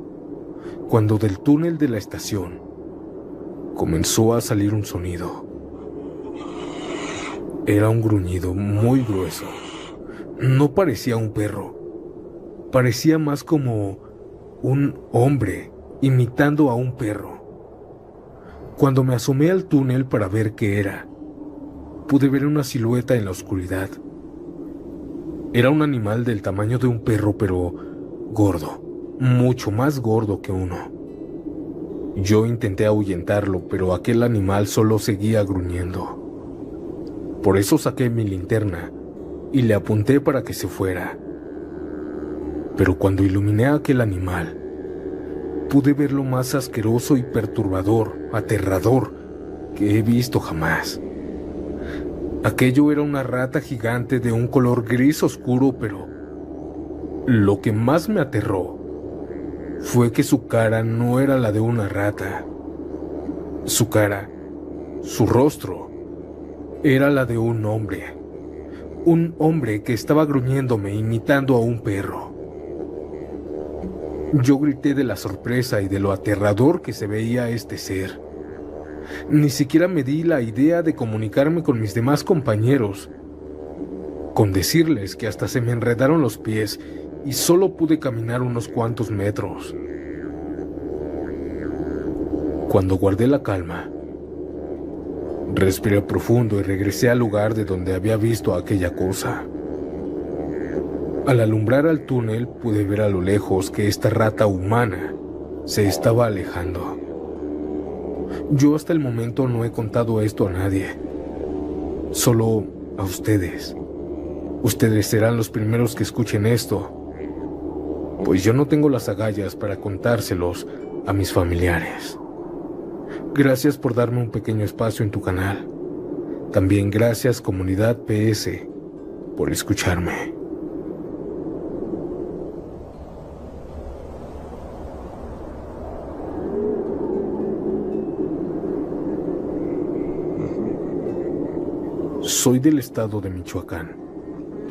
Speaker 1: cuando del túnel de la estación comenzó a salir un sonido. Era un gruñido muy grueso. No parecía un perro. Parecía más como un hombre imitando a un perro. Cuando me asomé al túnel para ver qué era, pude ver una silueta en la oscuridad. Era un animal del tamaño de un perro, pero gordo, mucho más gordo que uno. Yo intenté ahuyentarlo, pero aquel animal solo seguía gruñendo. Por eso saqué mi linterna y le apunté para que se fuera. Pero cuando iluminé a aquel animal, pude ver lo más asqueroso y perturbador, aterrador, que he visto jamás. Aquello era una rata gigante de un color gris oscuro, pero lo que más me aterró fue que su cara no era la de una rata. Su cara, su rostro, era la de un hombre. Un hombre que estaba gruñéndome, imitando a un perro. Yo grité de la sorpresa y de lo aterrador que se veía este ser. Ni siquiera me di la idea de comunicarme con mis demás compañeros, con decirles que hasta se me enredaron los pies y solo pude caminar unos cuantos metros. Cuando guardé la calma, respiré profundo y regresé al lugar de donde había visto aquella cosa. Al alumbrar al túnel pude ver a lo lejos que esta rata humana se estaba alejando. Yo hasta el momento no he contado esto a nadie, solo a ustedes. Ustedes serán los primeros que escuchen esto, pues yo no tengo las agallas para contárselos a mis familiares. Gracias por darme un pequeño espacio en tu canal. También gracias, comunidad PS, por escucharme. Soy del estado de Michoacán,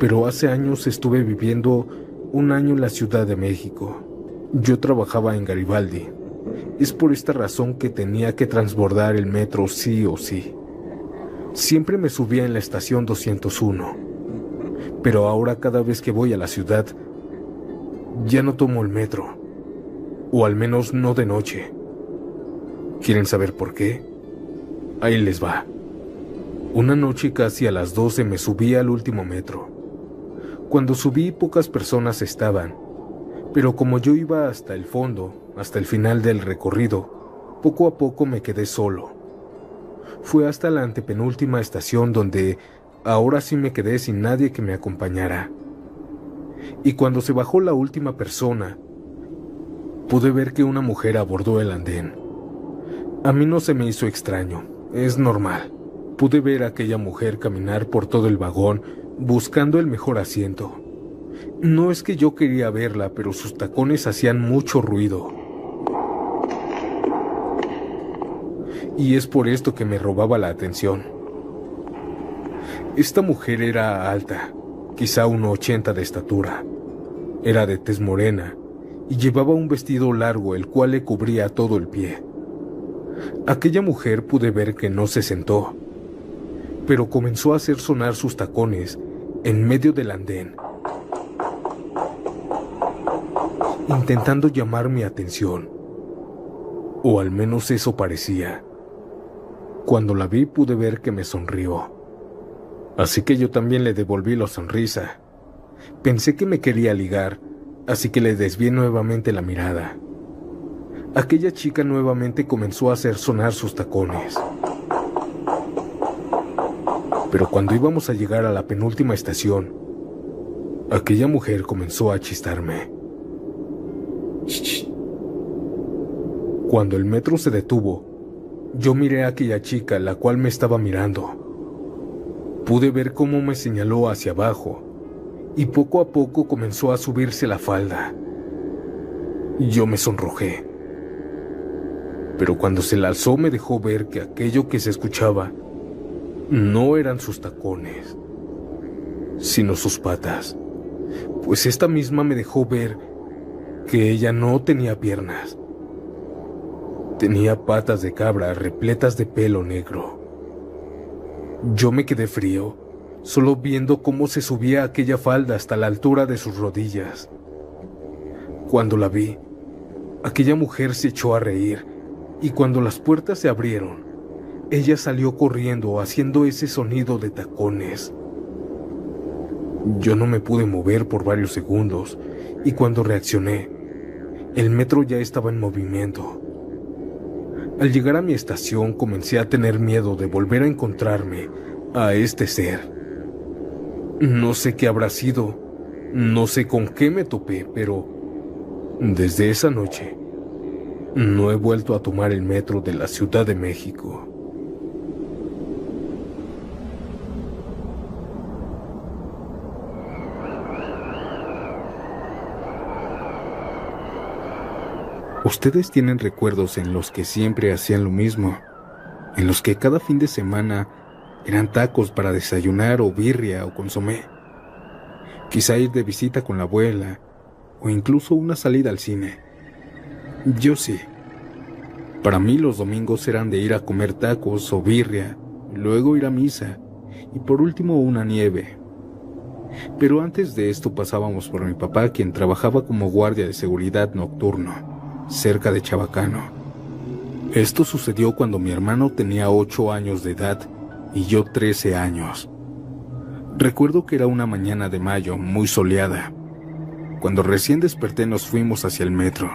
Speaker 1: pero hace años estuve viviendo un año en la Ciudad de México. Yo trabajaba en Garibaldi. Es por esta razón que tenía que transbordar el metro sí o sí. Siempre me subía en la estación 201, pero ahora cada vez que voy a la ciudad, ya no tomo el metro, o al menos no de noche. ¿Quieren saber por qué? Ahí les va. Una noche casi a las 12 me subí al último metro. Cuando subí pocas personas estaban, pero como yo iba hasta el fondo, hasta el final del recorrido, poco a poco me quedé solo. Fue hasta la antepenúltima estación donde ahora sí me quedé sin nadie que me acompañara. Y cuando se bajó la última persona, pude ver que una mujer abordó el andén. A mí no se me hizo extraño, es normal. Pude ver a aquella mujer caminar por todo el vagón buscando el mejor asiento. No es que yo quería verla, pero sus tacones hacían mucho ruido. Y es por esto que me robaba la atención. Esta mujer era alta, quizá 1,80 de estatura. Era de tez morena y llevaba un vestido largo el cual le cubría todo el pie. Aquella mujer pude ver que no se sentó, pero comenzó a hacer sonar sus tacones en medio del andén, intentando llamar mi atención, o al menos eso parecía. Cuando la vi pude ver que me sonrió, así que yo también le devolví la sonrisa. Pensé que me quería ligar, así que le desvié nuevamente la mirada. Aquella chica nuevamente comenzó a hacer sonar sus tacones. Pero cuando íbamos a llegar a la penúltima estación, aquella mujer comenzó a chistarme. Cuando el metro se detuvo, yo miré a aquella chica, la cual me estaba mirando. Pude ver cómo me señaló hacia abajo y poco a poco comenzó a subirse la falda. Yo me sonrojé, pero cuando se la alzó me dejó ver que aquello que se escuchaba no eran sus tacones, sino sus patas, pues esta misma me dejó ver que ella no tenía piernas. Tenía patas de cabra repletas de pelo negro. Yo me quedé frío, solo viendo cómo se subía aquella falda hasta la altura de sus rodillas. Cuando la vi, aquella mujer se echó a reír, y cuando las puertas se abrieron, ella salió corriendo haciendo ese sonido de tacones. Yo no me pude mover por varios segundos, y cuando reaccioné, el metro ya estaba en movimiento. Al llegar a mi estación comencé a tener miedo de volver a encontrarme a este ser. No sé qué habrá sido, no sé con qué me topé, pero desde esa noche no he vuelto a tomar el metro de la Ciudad de México. ¿Ustedes tienen recuerdos en los que siempre hacían lo mismo? En los que cada fin de semana eran tacos para desayunar o birria o consomé. Quizá ir de visita con la abuela o incluso una salida al cine. Yo sí. Para mí los domingos eran de ir a comer tacos o birria, luego ir a misa y por último una nieve. Pero antes de esto pasábamos por mi papá, quien trabajaba como guardia de seguridad nocturno cerca de Chabacano. Esto sucedió cuando mi hermano tenía 8 años de edad y yo 13 años. Recuerdo que era una mañana de mayo muy soleada. Cuando recién desperté nos fuimos hacia el metro.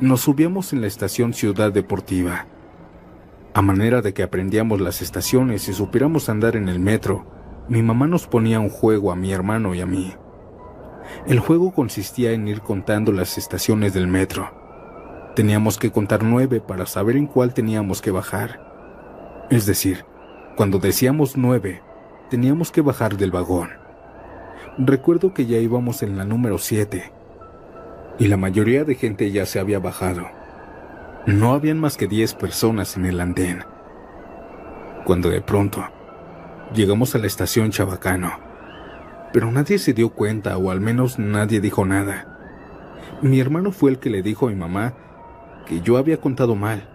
Speaker 1: Nos subíamos en la estación Ciudad Deportiva. A manera de que aprendíamos las estaciones y supiéramos andar en el metro, mi mamá nos ponía un juego a mi hermano y a mí. El juego consistía en ir contando las estaciones del metro. Teníamos que contar 9 para saber en cuál teníamos que bajar. Es decir, cuando decíamos 9, teníamos que bajar del vagón. Recuerdo que ya íbamos en la número 7 y la mayoría de gente ya se había bajado. No habían más que 10 personas en el andén. Cuando de pronto llegamos a la estación Chabacano, pero nadie se dio cuenta, o al menos nadie dijo nada. Mi hermano fue el que le dijo a mi mamá que yo había contado mal,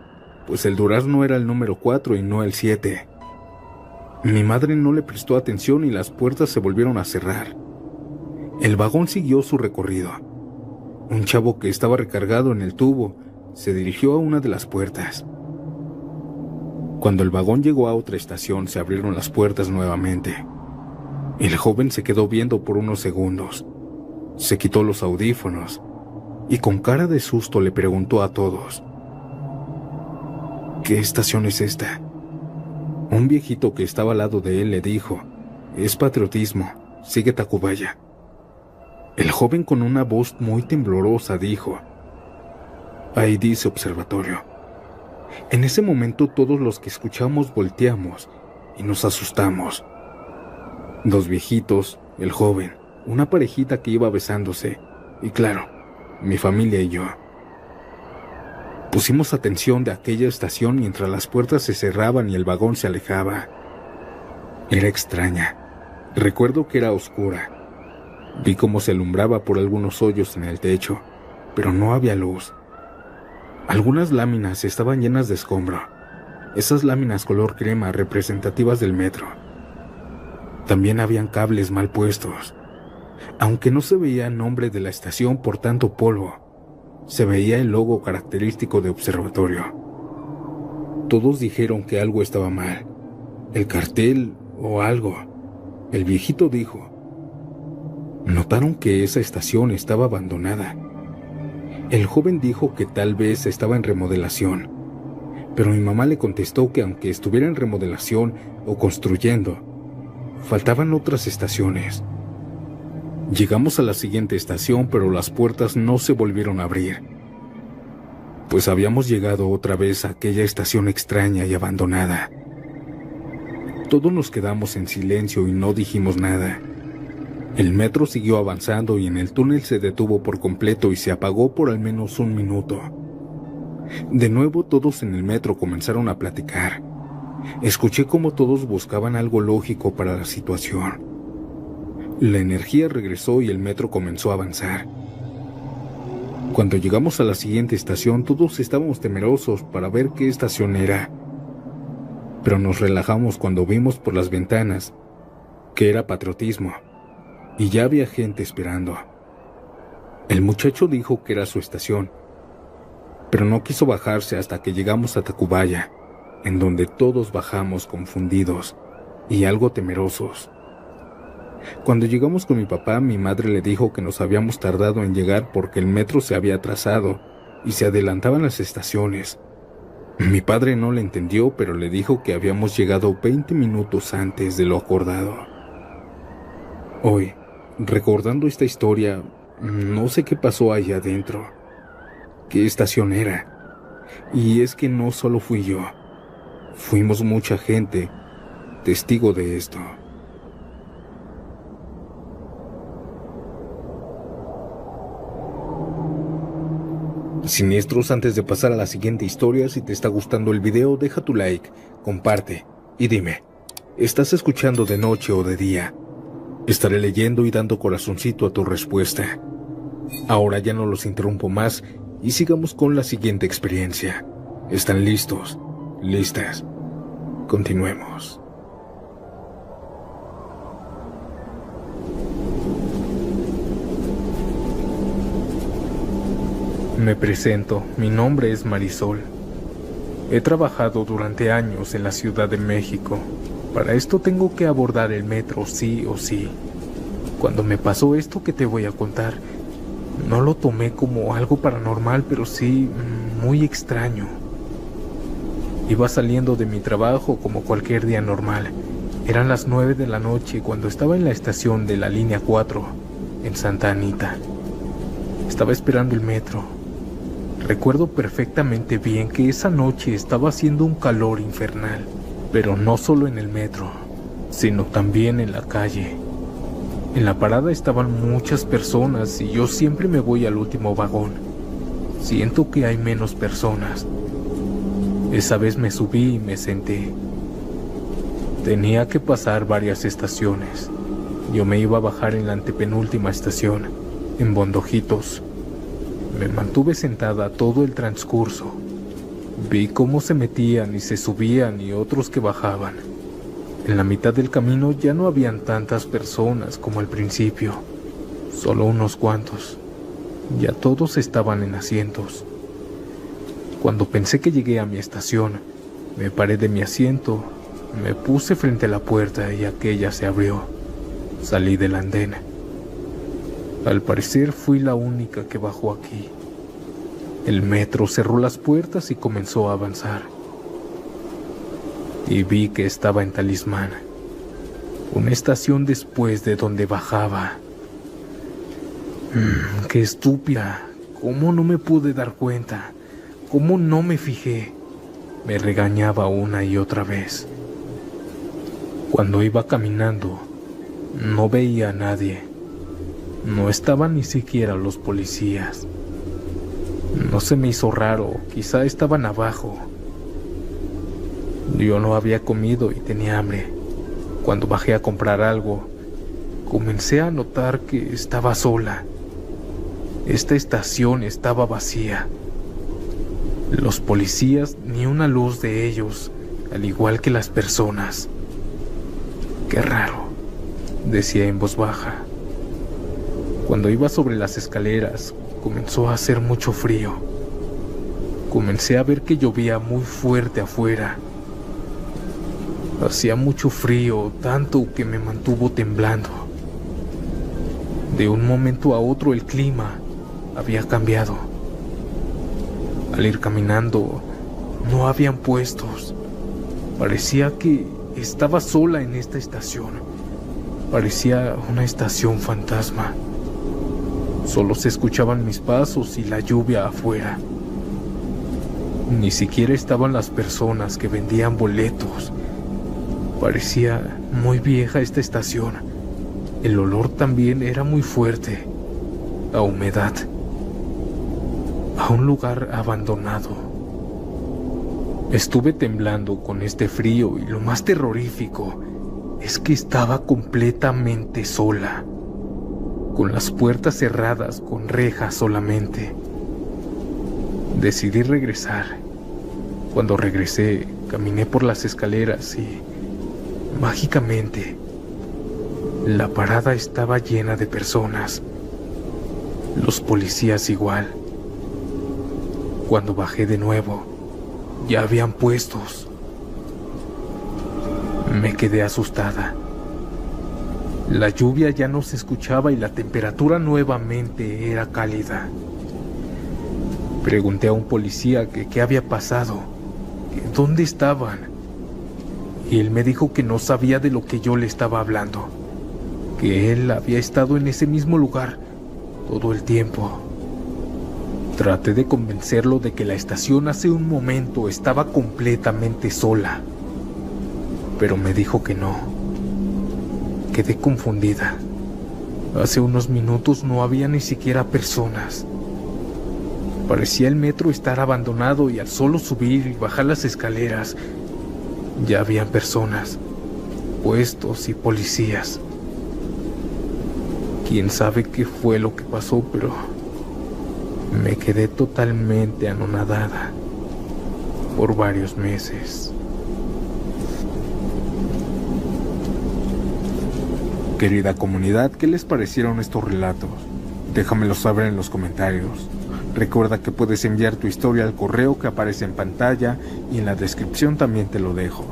Speaker 1: pues el durazno era el número 4 y no el 7. Mi madre no le prestó atención y las puertas se volvieron a cerrar. El vagón siguió su recorrido. Un chavo que estaba recargado en el tubo se dirigió a una de las puertas. Cuando el vagón llegó a otra estación, se abrieron las puertas nuevamente. El joven se quedó viendo por unos segundos. Se quitó los audífonos y con cara de susto le preguntó a todos: ¿qué estación es esta? Un viejito que estaba al lado de él le dijo: es patriotismo, sigue Tacubaya. El joven, con una voz muy temblorosa, dijo: ahí dice observatorio. En ese momento todos los que escuchamos volteamos y nos asustamos. 2 viejitos, el joven, una parejita que iba besándose y, claro, mi familia y yo. Pusimos atención de aquella estación mientras las puertas se cerraban y el vagón se alejaba. Era extraña. Recuerdo que era oscura. Vi cómo se alumbraba por algunos hoyos en el techo, pero no había luz. Algunas láminas estaban llenas de escombro. Esas láminas color crema representativas del metro. También habían cables mal puestos. Aunque no se veía el nombre de la estación por tanto polvo, se veía el logo característico de observatorio. Todos dijeron que algo estaba mal. El cartel o algo. El viejito dijo. Notaron que esa estación estaba abandonada. El joven dijo que tal vez estaba en remodelación, pero mi mamá le contestó que aunque estuviera en remodelación o construyendo, faltaban otras estaciones. Llegamos a la siguiente estación, pero las puertas no se volvieron a abrir, pues habíamos llegado otra vez a aquella estación extraña y abandonada. Todos nos quedamos en silencio y no dijimos nada. El metro siguió avanzando y en el túnel se detuvo por completo y se apagó por al menos un minuto. De nuevo todos en el metro comenzaron a platicar. Escuché cómo todos buscaban algo lógico para la situación. La energía regresó y el metro comenzó a avanzar. Cuando llegamos a la siguiente estación, todos estábamos temerosos para ver qué estación era. Pero nos relajamos cuando vimos por las ventanas que era Patriotismo. Y ya había gente esperando. El muchacho dijo que era su estación, pero no quiso bajarse hasta que llegamos a Tacubaya, en donde todos bajamos confundidos y algo temerosos. Cuando llegamos con mi papá, mi madre le dijo que nos habíamos tardado en llegar porque el metro se había atrasado y se adelantaban las estaciones. Mi padre no le entendió, pero le dijo que habíamos llegado 20 minutos antes de lo acordado. Hoy, recordando esta historia, no sé qué pasó allá adentro, qué estación era. Y es que no solo fui yo, fuimos mucha gente testigo de esto. Siniestros, antes de pasar a la siguiente historia, si te está gustando el video, deja tu like, comparte y dime, ¿estás escuchando de noche o de día? Estaré leyendo y dando corazoncito a tu respuesta. Ahora ya no los interrumpo más y sigamos con la siguiente experiencia. ¿Están listos? ¿Listas? Continuemos. Me presento, mi nombre es Marisol. He trabajado durante años en la Ciudad de México. Para esto tengo que abordar el metro sí o sí. Cuando me pasó esto que te voy a contar, no lo tomé como algo paranormal, pero sí muy extraño. Iba saliendo de mi trabajo como cualquier día normal. Eran las 9 de la noche cuando estaba en la estación de la línea 4, en Santa Anita. Estaba esperando el metro. Recuerdo perfectamente bien que esa noche estaba haciendo un calor infernal, pero no solo en el metro, sino también en la calle. En la parada estaban muchas personas y yo siempre me voy al último vagón. Siento que hay menos personas. Esa vez me subí y me senté. Tenía que pasar varias estaciones. Yo me iba a bajar en la antepenúltima estación, en Bondojitos. Me mantuve sentada todo el transcurso. Vi cómo se metían y se subían y otros que bajaban. En la mitad del camino ya no habían tantas personas como al principio, solo unos cuantos. Ya todos estaban en asientos. Cuando pensé que llegué a mi estación, me paré de mi asiento, me puse frente a la puerta y aquella se abrió. Salí del andén. Al parecer fui la única que bajó aquí. El metro cerró las puertas y comenzó a avanzar. Y vi que estaba en Talismán, una estación después de donde bajaba. ¡Qué estúpida! ¿Cómo no me pude dar cuenta? ¿Cómo no me fijé? Me regañaba una y otra vez. Cuando iba caminando, no veía a nadie. No estaban ni siquiera los policías. No se me hizo raro, quizá estaban abajo. Yo no había comido y tenía hambre. Cuando bajé a comprar algo, comencé a notar que estaba sola. Esta estación estaba vacía. Los policías, ni una luz de ellos, al igual que las personas. Qué raro, decía en voz baja. Cuando iba sobre las escaleras, comenzó a hacer mucho frío. Comencé a ver que llovía muy fuerte afuera. Hacía mucho frío, tanto que me mantuvo temblando. De un momento a otro el clima había cambiado. Al ir caminando, no habían puestos. Parecía que estaba sola en esta estación. Parecía una estación fantasma. Solo se escuchaban mis pasos y la lluvia afuera. Ni siquiera estaban las personas que vendían boletos. Parecía muy vieja esta estación. El olor también era muy fuerte, a humedad, a un lugar abandonado. Estuve temblando con este frío y lo más terrorífico es que estaba completamente sola, con las puertas cerradas con rejas solamente. Decidí regresar. Cuando regresé, caminé por las escaleras y, mágicamente, la parada estaba llena de personas. Los policías igual. Cuando bajé de nuevo, ya habían puestos. Me quedé asustada. La lluvia ya no se escuchaba y la temperatura nuevamente era cálida. Pregunté a un policía que qué había pasado, que dónde estaban, y él me dijo que no sabía de lo que yo le estaba hablando, que él había estado en ese mismo lugar todo el tiempo. Traté de convencerlo de que la estación hace un momento estaba completamente sola, pero me dijo que no. Quedé confundida. Hace unos minutos no había ni siquiera personas. Parecía el metro estar abandonado y al solo subir y bajar las escaleras, ya habían personas, puestos y policías. Quién sabe qué fue lo que pasó, pero me quedé totalmente anonadada por varios meses. Querida comunidad, ¿qué les parecieron estos relatos? Déjamelo saber en los comentarios. Recuerda que puedes enviar tu historia al correo que aparece en pantalla y en la descripción también te lo dejo.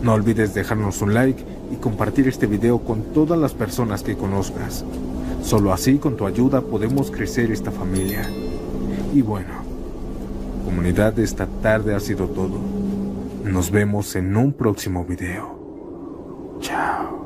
Speaker 1: No olvides dejarnos un like y compartir este video con todas las personas que conozcas. Solo así, con tu ayuda, podemos crecer esta familia. Y bueno, comunidad, esta tarde ha sido todo. Nos vemos en un próximo video. Chao.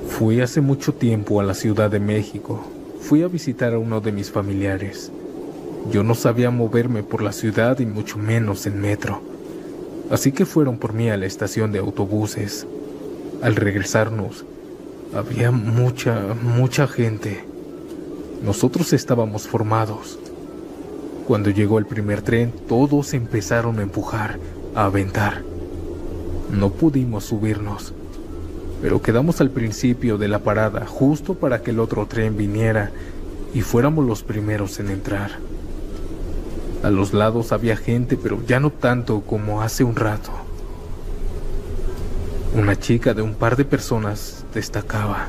Speaker 1: Fui hace mucho tiempo a la Ciudad de México. Fui a visitar a uno de mis familiares. Yo no sabía moverme por la ciudad y mucho menos en metro. Así que fueron por mí a la estación de autobuses. Al regresarnos, había mucha gente. Nosotros estábamos formados. Cuando llegó el primer tren, todos empezaron a empujar, a aventar. No pudimos subirnos, pero quedamos al principio de la parada justo para que el otro tren viniera y fuéramos los primeros en entrar. A los lados había gente, pero ya no tanto como hace un rato. Una chica de un par de personas destacaba.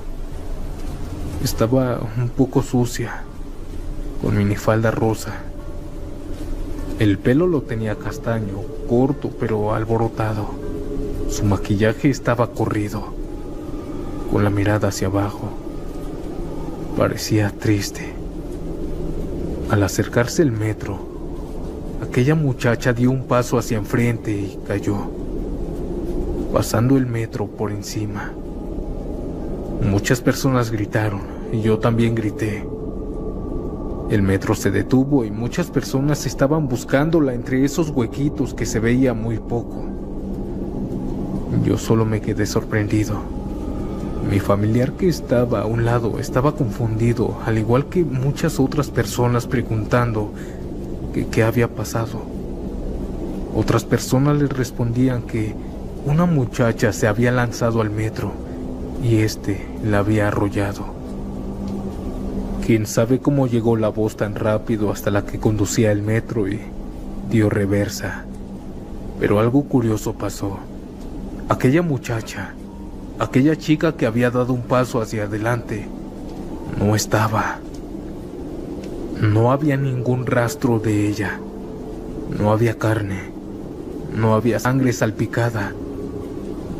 Speaker 1: Estaba un poco sucia, con minifalda rosa. El pelo lo tenía castaño, corto pero alborotado. Su maquillaje estaba corrido, con la mirada hacia abajo. Parecía triste. Al acercarse el metro, aquella muchacha dio un paso hacia enfrente y cayó, pasando el metro por encima. Muchas personas gritaron y yo también grité. El metro se detuvo y muchas personas estaban buscándola entre esos huequitos que se veía muy poco. Yo solo me quedé sorprendido. Mi familiar que estaba a un lado estaba confundido, al igual que muchas otras personas preguntando qué había pasado. Otras personas le respondían que una muchacha se había lanzado al metro y la había arrollado. Quién sabe cómo llegó la voz tan rápido hasta la que conducía el metro y dio reversa. Pero algo curioso pasó. Aquella muchacha, aquella chica que había dado un paso hacia adelante, no estaba. No había ningún rastro de ella. No había carne. No había sangre salpicada.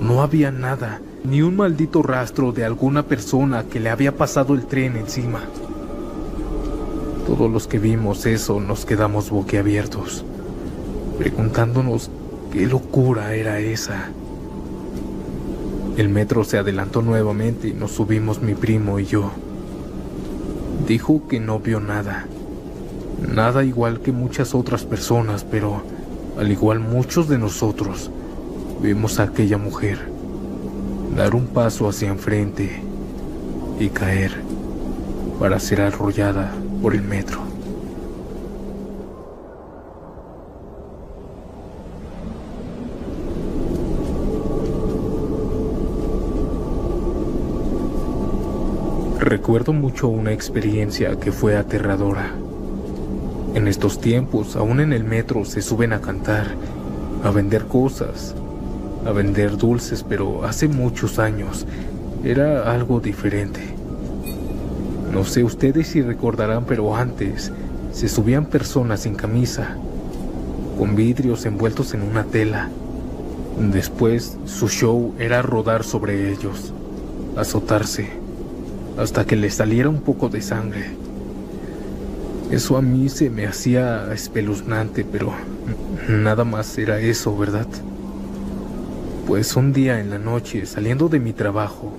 Speaker 1: No había nada, ni un maldito rastro de alguna persona que le había pasado el tren encima. Todos los que vimos eso nos quedamos boquiabiertos, preguntándonos qué locura era esa. El metro se adelantó nuevamente y nos subimos mi primo y yo. Dijo que no vio nada. Nada igual que muchas otras personas, pero al igual muchos de nosotros vimos a aquella mujer dar un paso hacia enfrente y caer para ser arrollada por el metro. Recuerdo mucho una experiencia que fue aterradora. En estos tiempos, aún en el metro se suben a cantar, a vender cosas, a vender dulces, pero hace muchos años era algo diferente. No sé ustedes si recordarán, pero antes se subían personas sin camisa, con vidrios envueltos en una tela. Después su show era rodar sobre ellos, azotarse, hasta que les saliera un poco de sangre. Eso a mí se me hacía espeluznante, pero nada más era eso, ¿verdad? Pues un día en la noche, saliendo de mi trabajo,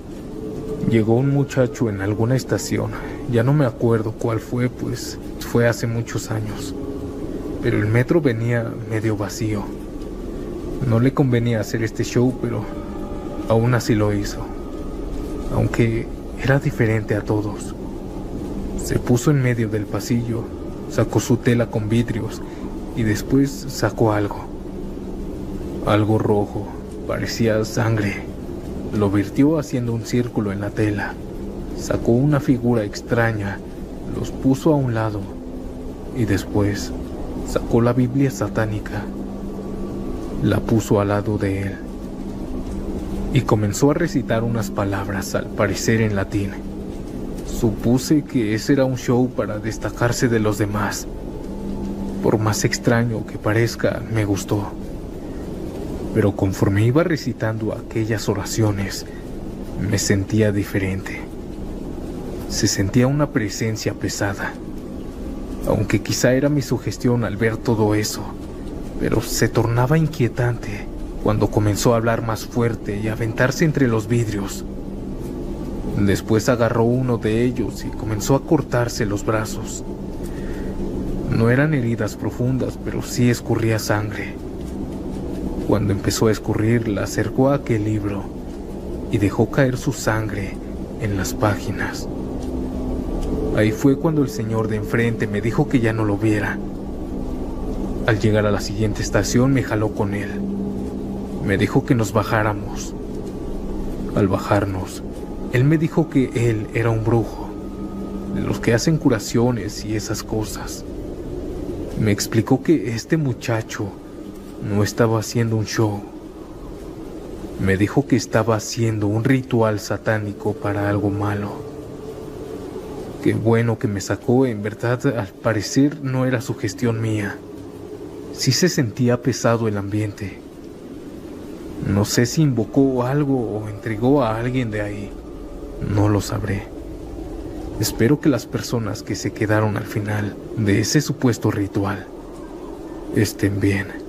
Speaker 1: llegó un muchacho en alguna estación. Ya no me acuerdo cuál fue, pues fue hace muchos años. Pero el metro venía medio vacío. No le convenía hacer este show, pero aún así lo hizo. Aunque era diferente a todos. Se puso en medio del pasillo, sacó su tela con vidrios y después sacó algo. Algo rojo, parecía sangre. Lo virtió haciendo un círculo en la tela. Sacó una figura extraña, los puso a un lado y después sacó la Biblia satánica. La puso al lado de él y comenzó a recitar unas palabras, al parecer en latín. Supuse que ese era un show para destacarse de los demás. Por más extraño que parezca, me gustó. Pero conforme iba recitando aquellas oraciones, me sentía diferente. Se sentía una presencia pesada. Aunque quizá era mi sugestión al ver todo eso, pero se tornaba inquietante cuando comenzó a hablar más fuerte y a aventarse entre los vidrios. Después agarró uno de ellos y comenzó a cortarse los brazos. No eran heridas profundas, pero sí escurría sangre. Cuando empezó a escurrir, la acercó a aquel libro y dejó caer su sangre en las páginas. Ahí fue cuando el señor de enfrente me dijo que ya no lo viera. Al llegar a la siguiente estación me jaló con él. Me dijo que nos bajáramos. Al bajarnos, él me dijo que él era un brujo, de los que hacen curaciones y esas cosas. Me explicó que este muchacho no estaba haciendo un show. Me dijo que estaba haciendo un ritual satánico para algo malo. Qué bueno que me sacó, en verdad, al parecer no era sugestión mía. Sí se sentía pesado el ambiente. No sé si invocó algo o entregó a alguien de ahí. No lo sabré. Espero que las personas que se quedaron al final de ese supuesto ritual estén bien.